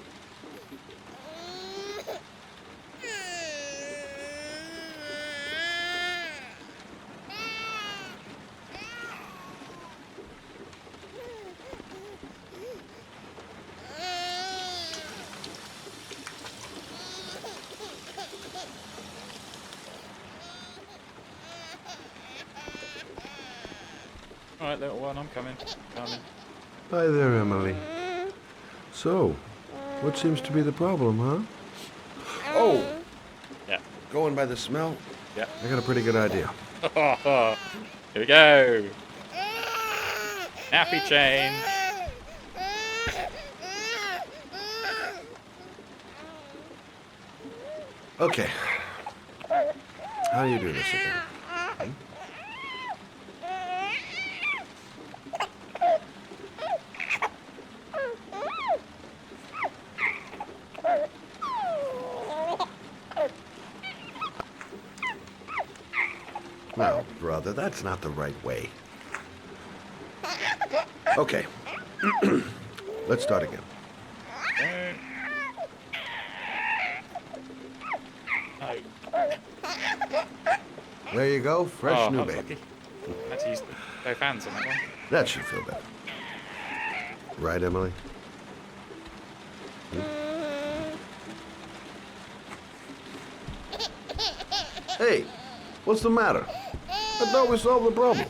All right, little one, I'm coming. Coming. Hi there, Emily. So, what seems to be the problem, huh? Oh! Yeah. Going by the smell? Yeah. I got a pretty good idea. Here we go. Nappy change. Okay. How do you do this again? No, brother, that's not the right way. Okay. Let's start again. There you go, fresh new baby. Let's use both hands on that one. That should feel better. Right, Emily? Hey, what's the matter? I thought we solved the problem.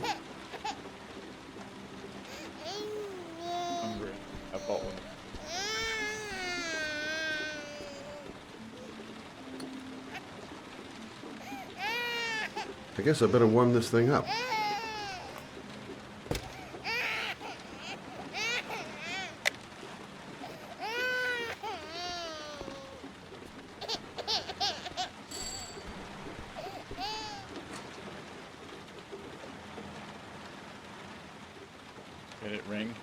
Hungry. I've got one. I guess I better warm this thing up. Get it ring.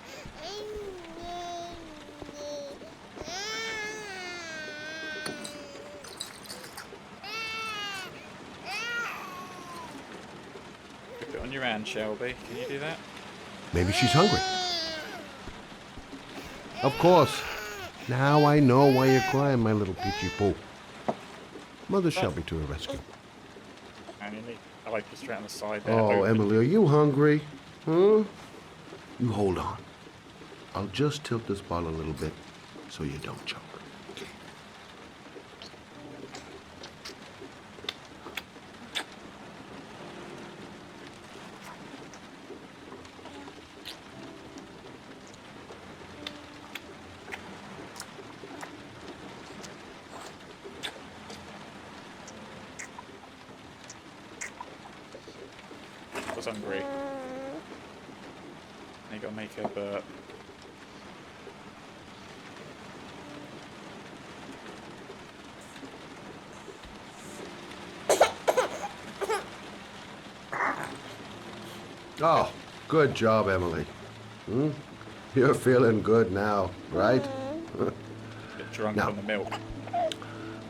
Put it on your hand, Shelby. Can you do that? Maybe she's hungry. Of course. Now I know why you're crying, my little peachy poo. Mother Shelby to her rescue. And you need, I like to straight on the side there. Oh, Open. Emily, are you hungry? Huh? You hold on. I'll just tilt this ball a little bit so you don't choke. I was hungry. You gotta make a burp. Oh, good job, Emily. Hmm? You're feeling good now, right? Get drunk Now, on the milk.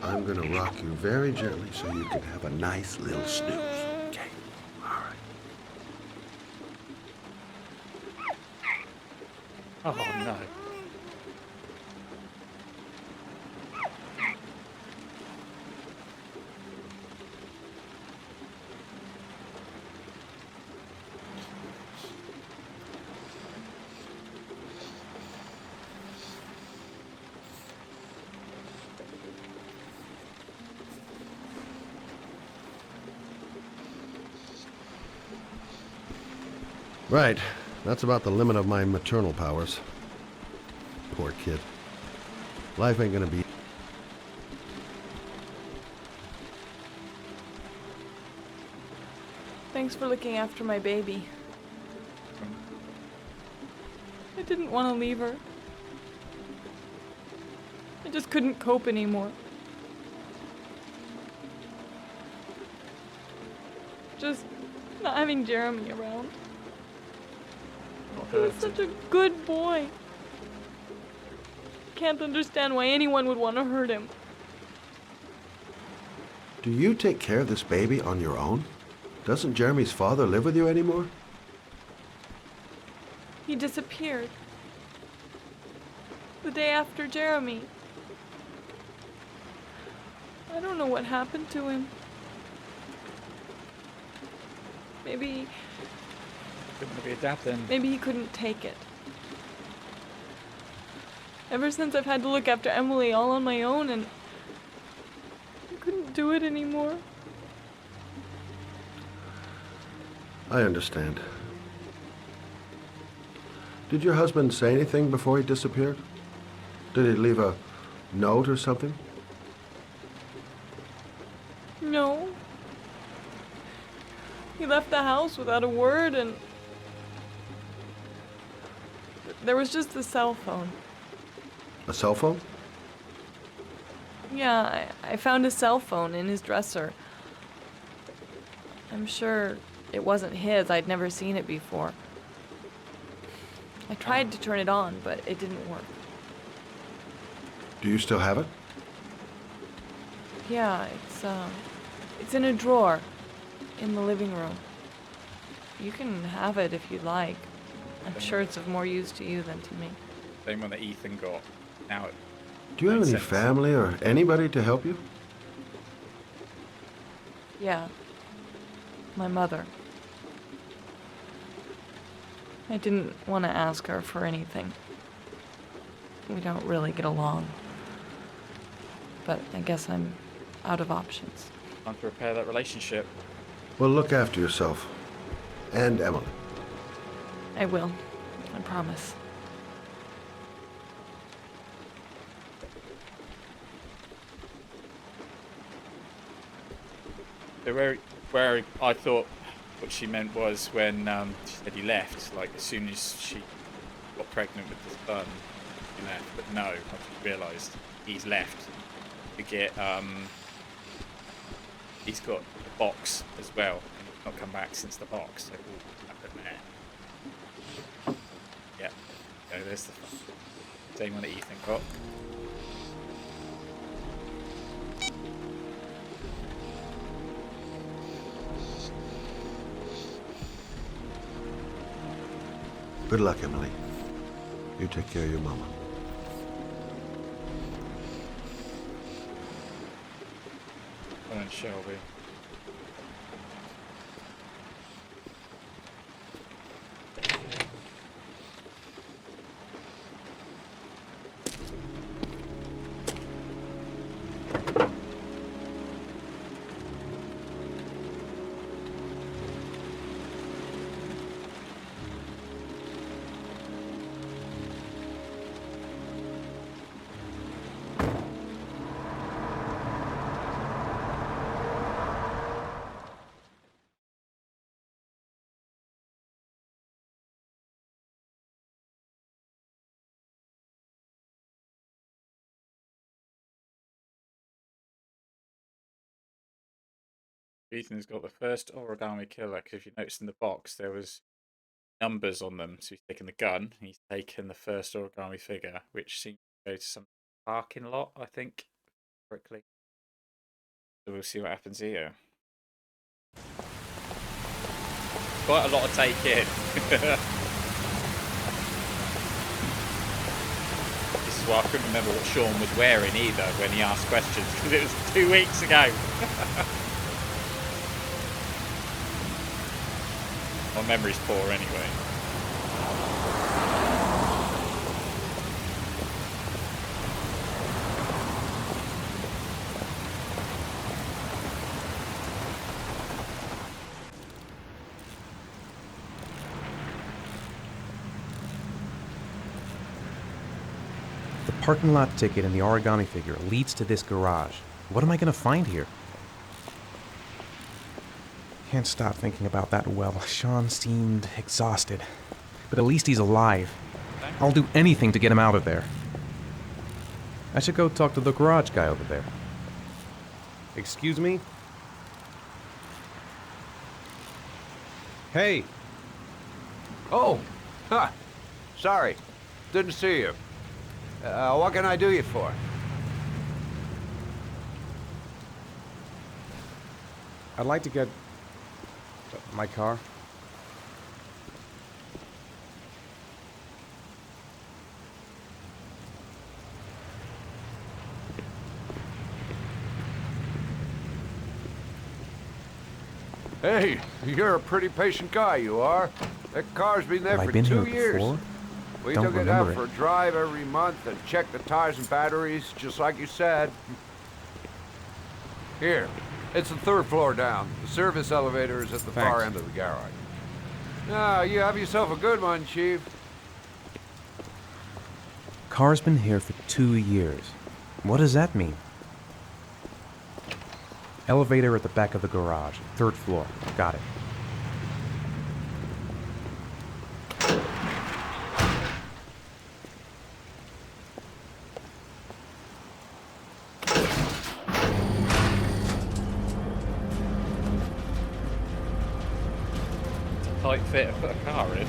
I'm gonna rock you very gently so you can have a nice little snooze. Okay. All right. Oh no. Right. That's about the limit of my maternal powers. Poor kid. Life ain't gonna be... Thanks for looking after my baby. I didn't want to leave her. I just couldn't cope anymore. Just not having Jeremy around. He was such a good boy. Can't understand why anyone would want to hurt him. Do you take care of this baby on your own? Doesn't Jeremy's father live with you anymore? He disappeared. The day after Jeremy. I don't know what happened to him. Maybe... Couldn't be a dad then. Maybe he couldn't take it. Ever since I've had to look after Emily all on my own, and I couldn't do it anymore. I understand. Did your husband say anything before he disappeared? Did he leave a note or something? No. He left the house without a word, and there was just a cell phone. A cell phone? Yeah, I found a cell phone in his dresser. I'm sure it wasn't his. I'd never seen it before. I tried to turn it on, but it didn't work. Do you still have it? Yeah, it's in a drawer in the living room. You can have it if you'd like. I'm sure it's of more use to you than to me. Same one that Ethan got. Now it Do you have makes any sense. family or anybody to help you? Yeah. My mother. I didn't want to ask her for anything. We don't really get along. But I guess I'm out of options. Time to repair that relationship. Well, look after yourself. And Emily. I will. I promise. So where I thought what she meant was when she said he left, like as soon as she got pregnant with his son, he left. But no, I just realised he's left to get he's got the box as well, and he's not come back since the box. So it all happened there. Yeah, so there's the same one that Ethan got. Good luck, Emily. You take care of your mama. And Shelby. Ethan's got the first Origami Killer, because if you notice in the box there was numbers on them. So he's taken the gun, he's taken the first origami figure, which seems to go to some parking lot, I think, correctly. So we'll see what happens here. Quite a lot to take in. This is why I couldn't remember what Shaun was wearing either when he asked questions, because it was 2 weeks ago. My memory's poor anyway. parking lot ticket and the origami figure leads to this garage. What am I gonna find here? Can't stop thinking about that well. Shaun seemed exhausted. But at least he's alive. I'll do anything to get him out of there. I should go talk to the garage guy over there. Excuse me? Hey! Oh! Huh. Sorry. Didn't see you. What can I do you for? I'd like to get... my car. Hey, you're a pretty patient guy, you are. That car's been there Have I for been 2 here years. before? We Don't took it out remember for it. a drive every month and checked the tires and batteries, just like you said. Here, it's the 3rd floor down. The service elevator is at the far Thanks. end of the garage. Now, you have yourself a good one, Chief. Car's been here for 2 years. What does that mean? Elevator at the back of the garage, 3rd floor. Got it. Tight fit to put a car in.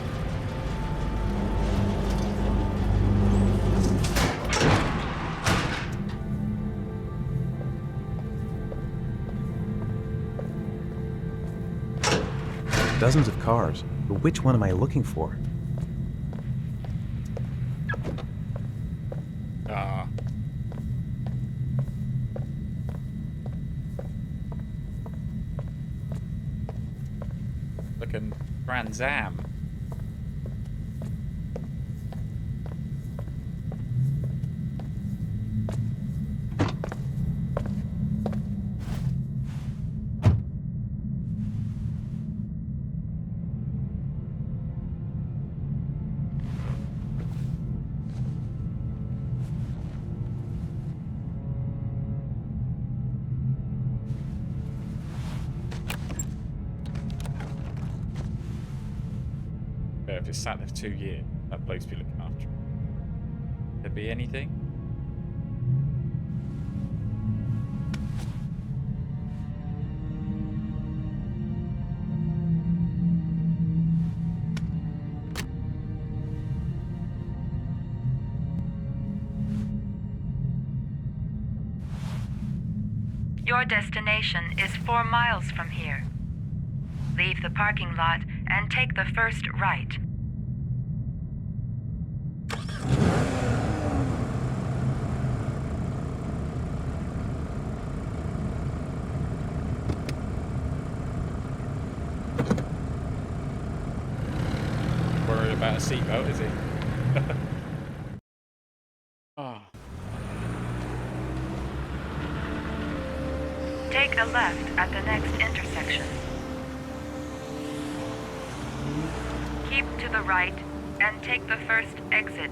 Dozens of cars, but which one am I looking for? Ah. Looking Grand Am. But if it's sat there for 2 years, that bloke's be looking after it. There be anything? Your destination is 4 miles from here. Leave the parking lot and take the first right. Worried about a seatbelt, is he? Oh. Take a left at the next intersection. Keep to the right and take the first exit.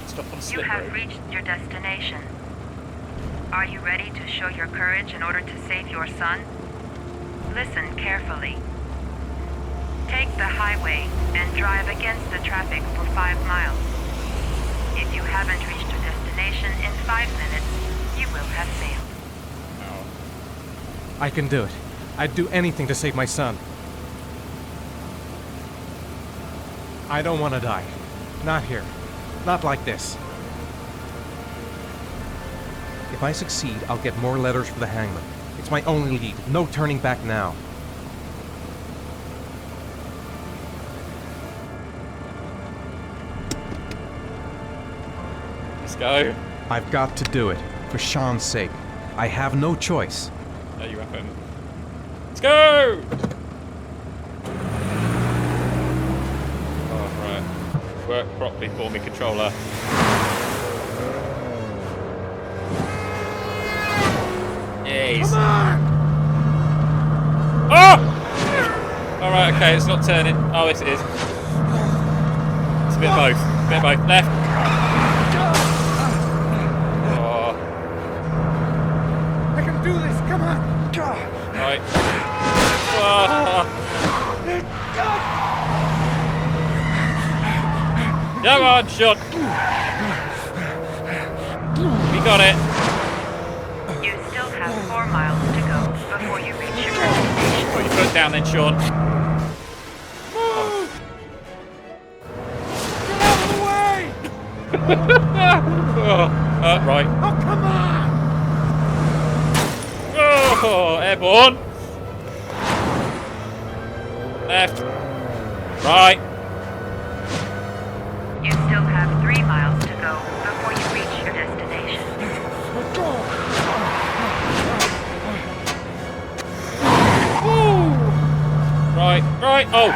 Stop on You slip have road. reached your destination. Are you ready to show your courage in order to save your son? Listen carefully. Take the highway and drive against the traffic for 5 miles. If you haven't reached your destination in 5 minutes, you will have failed. I can do it. I'd do anything to save my son. I don't want to die. Not here. Not like this. If I succeed, I'll get more letters for the hangman. It's my only lead. No turning back now. Let's go. I've got to do it. For Shaun's sake. I have no choice. No, you haven't. Let's go! Oh, right. Work properly for me, controller. Yes. Come on! Oh! Alright, okay, it's not turning. Oh, yes, it is. It's a bit of both. A bit of both. Left. Oh. I can do this. Come on. Right. Oh. Come on, Shaun. We got it. You still have 4 miles to go before you reach your destination. Put your foot down then, Shaun. Move! Get out of the way! Right. Oh, come on! Oh, airborne. Left. Right. You still have 3 miles to go before you reach your destination. Right, right. Oh.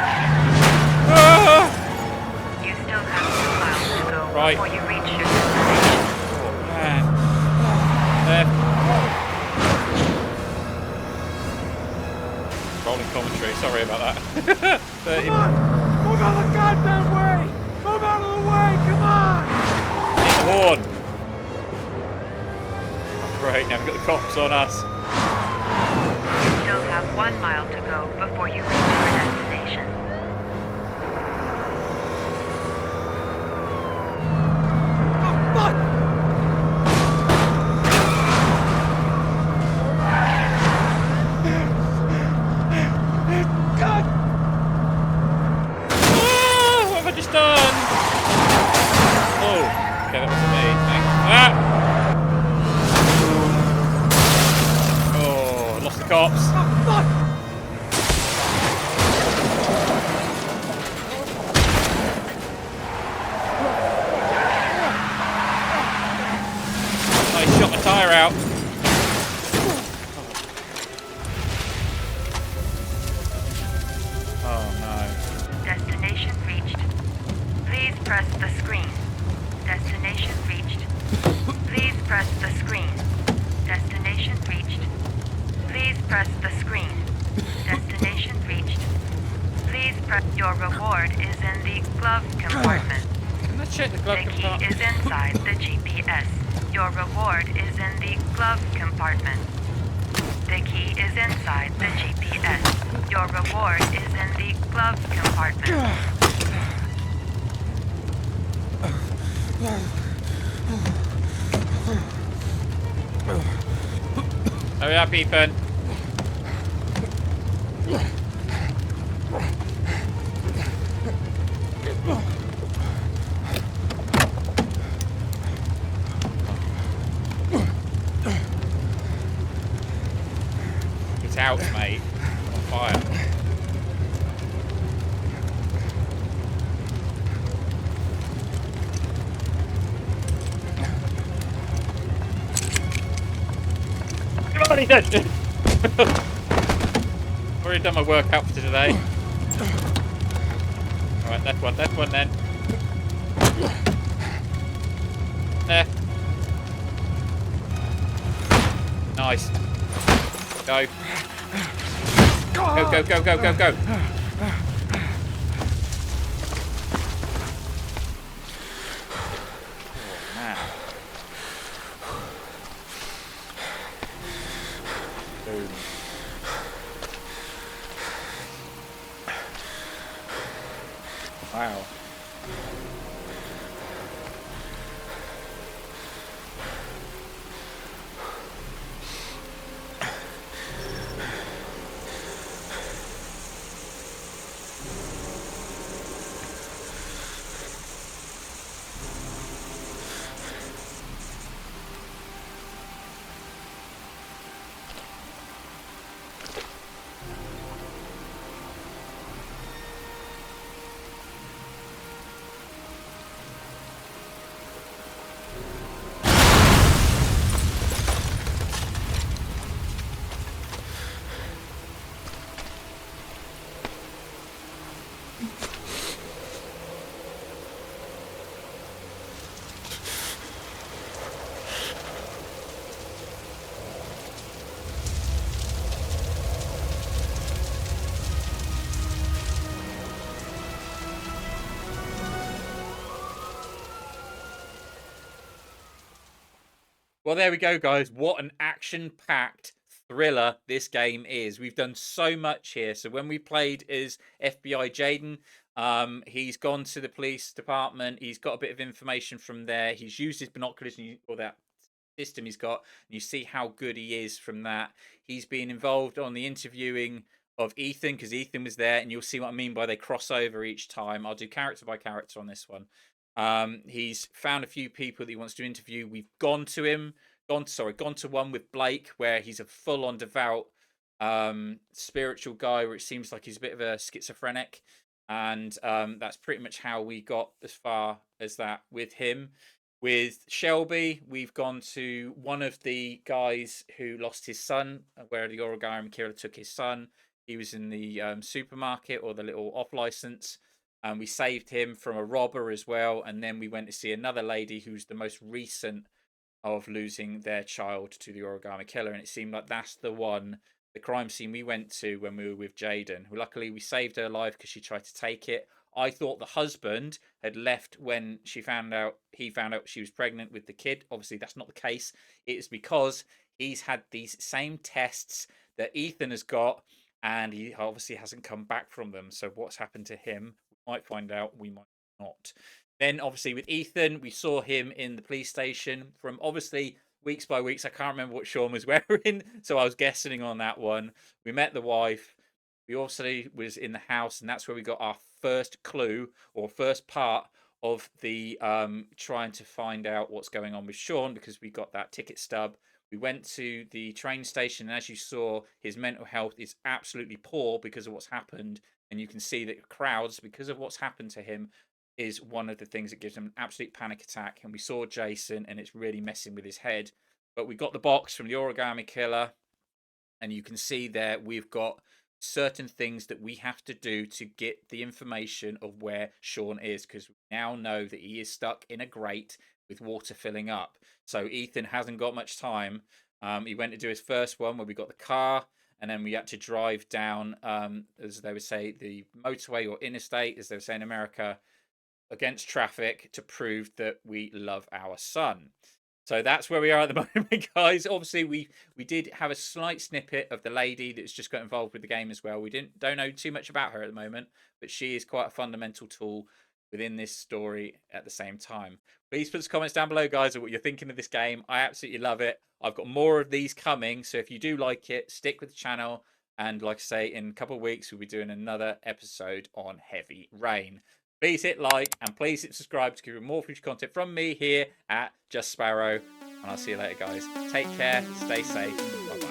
You still have 2 miles to go Right. before you reach your destination. Man. Left. Rolling commentary. Sorry about that. 30. Come on! Move out of the goddamn way! Move out of the way! Come on! Hit the horn. Oh, great. Now we've got the cops on us. You still have 1 mile to go before you reach your destination. Oh, fuck! God! What have I just done? Oh, okay, that wasn't me. Thanks. Ah! Oh, lost the cops. Oh, fuck! I shot my tyre out. Oh no. Destination reached. Please press the screen. Destination reached. Please press the screen. Destination reached. Please press the screen. Destination reached. Please press. Your reward is in the glove compartment. Can I check the glove The key compartment? is inside the GPS. Your reward is in the glove compartment. The key is inside the GPS. Your reward is in the glove compartment. Hurry up, Ethan. It's out, mate. On fire. Come on, Ethan! Already done my workout for today. Alright, left one then. There. Nice. Go. Go, go, go, go, go, go. Oh, man. Boom. Wow. Well, there we go, guys. What an action-packed thriller this game is. We've done so much here. So when we played as FBI Jayden, he's gone to the police department. He's got a bit of information from there. He's used his binoculars or that system he's got. And you see how good he is from that. He's been involved on the interviewing of Ethan because Ethan was there, and you'll see what I mean by they cross over each time. I'll do character by character on this one. He's found a few people that he wants to interview. We've gone to one with Blake where he's a full-on devout spiritual guy where it seems like he's a bit of a schizophrenic, and that's pretty much how we got as far as that with him. With Shelby, we've gone to one of the guys who lost his son, where the Origami Killer took his son. He was in the supermarket or the little off license. And we saved him from a robber as well. And then we went to see another lady who's the most recent of losing their child to the Origami Killer. And it seemed like that's the crime scene we went to when we were with Jayden. Luckily, we saved her life because she tried to take it. I thought the husband had left when he found out she was pregnant with the kid. Obviously, that's not the case. It is because he's had these same tests that Ethan has got, and he obviously hasn't come back from them. So what's happened to him? Might find out, we might not. Then obviously with Ethan, we saw him in the police station from obviously weeks by weeks. I can't remember what Shaun was wearing, so I was guessing on that one. We met the wife. We also was in the house, and that's where we got our first clue or first part of the trying to find out what's going on with Shaun, because we got that ticket stub. We went to the train station, and as you saw, his mental health is absolutely poor because of what's happened. And you can see that crowds, because of what's happened to him, is one of the things that gives him an absolute panic attack. And we saw Jason, and it's really messing with his head. But we got the box from the Origami Killer, and you can see there we've got certain things that we have to do to get the information of where Shaun is, because we now know that he is stuck in a grate with water filling up. So Ethan hasn't got much time. He went to do his first one where we got the car. And then we had to drive down, as they would say, the motorway or interstate, as they would say in America, against traffic to prove that we love our son. So that's where we are at the moment, guys. Obviously, we did have a slight snippet of the lady that's just got involved with the game as well. We don't know too much about her at the moment, but she is quite a fundamental tool within this story at the same time. Please put some comments down below, guys, of what you're thinking of this game. I absolutely love it. I've got more of these coming, so if you do like it, stick with the channel. And like I say, in a couple of weeks, we'll be doing another episode on Heavy Rain. Please hit like and please hit subscribe to give you more future content from me here at Just Sparrow. And I'll see you later, guys. Take care, stay safe, bye-bye.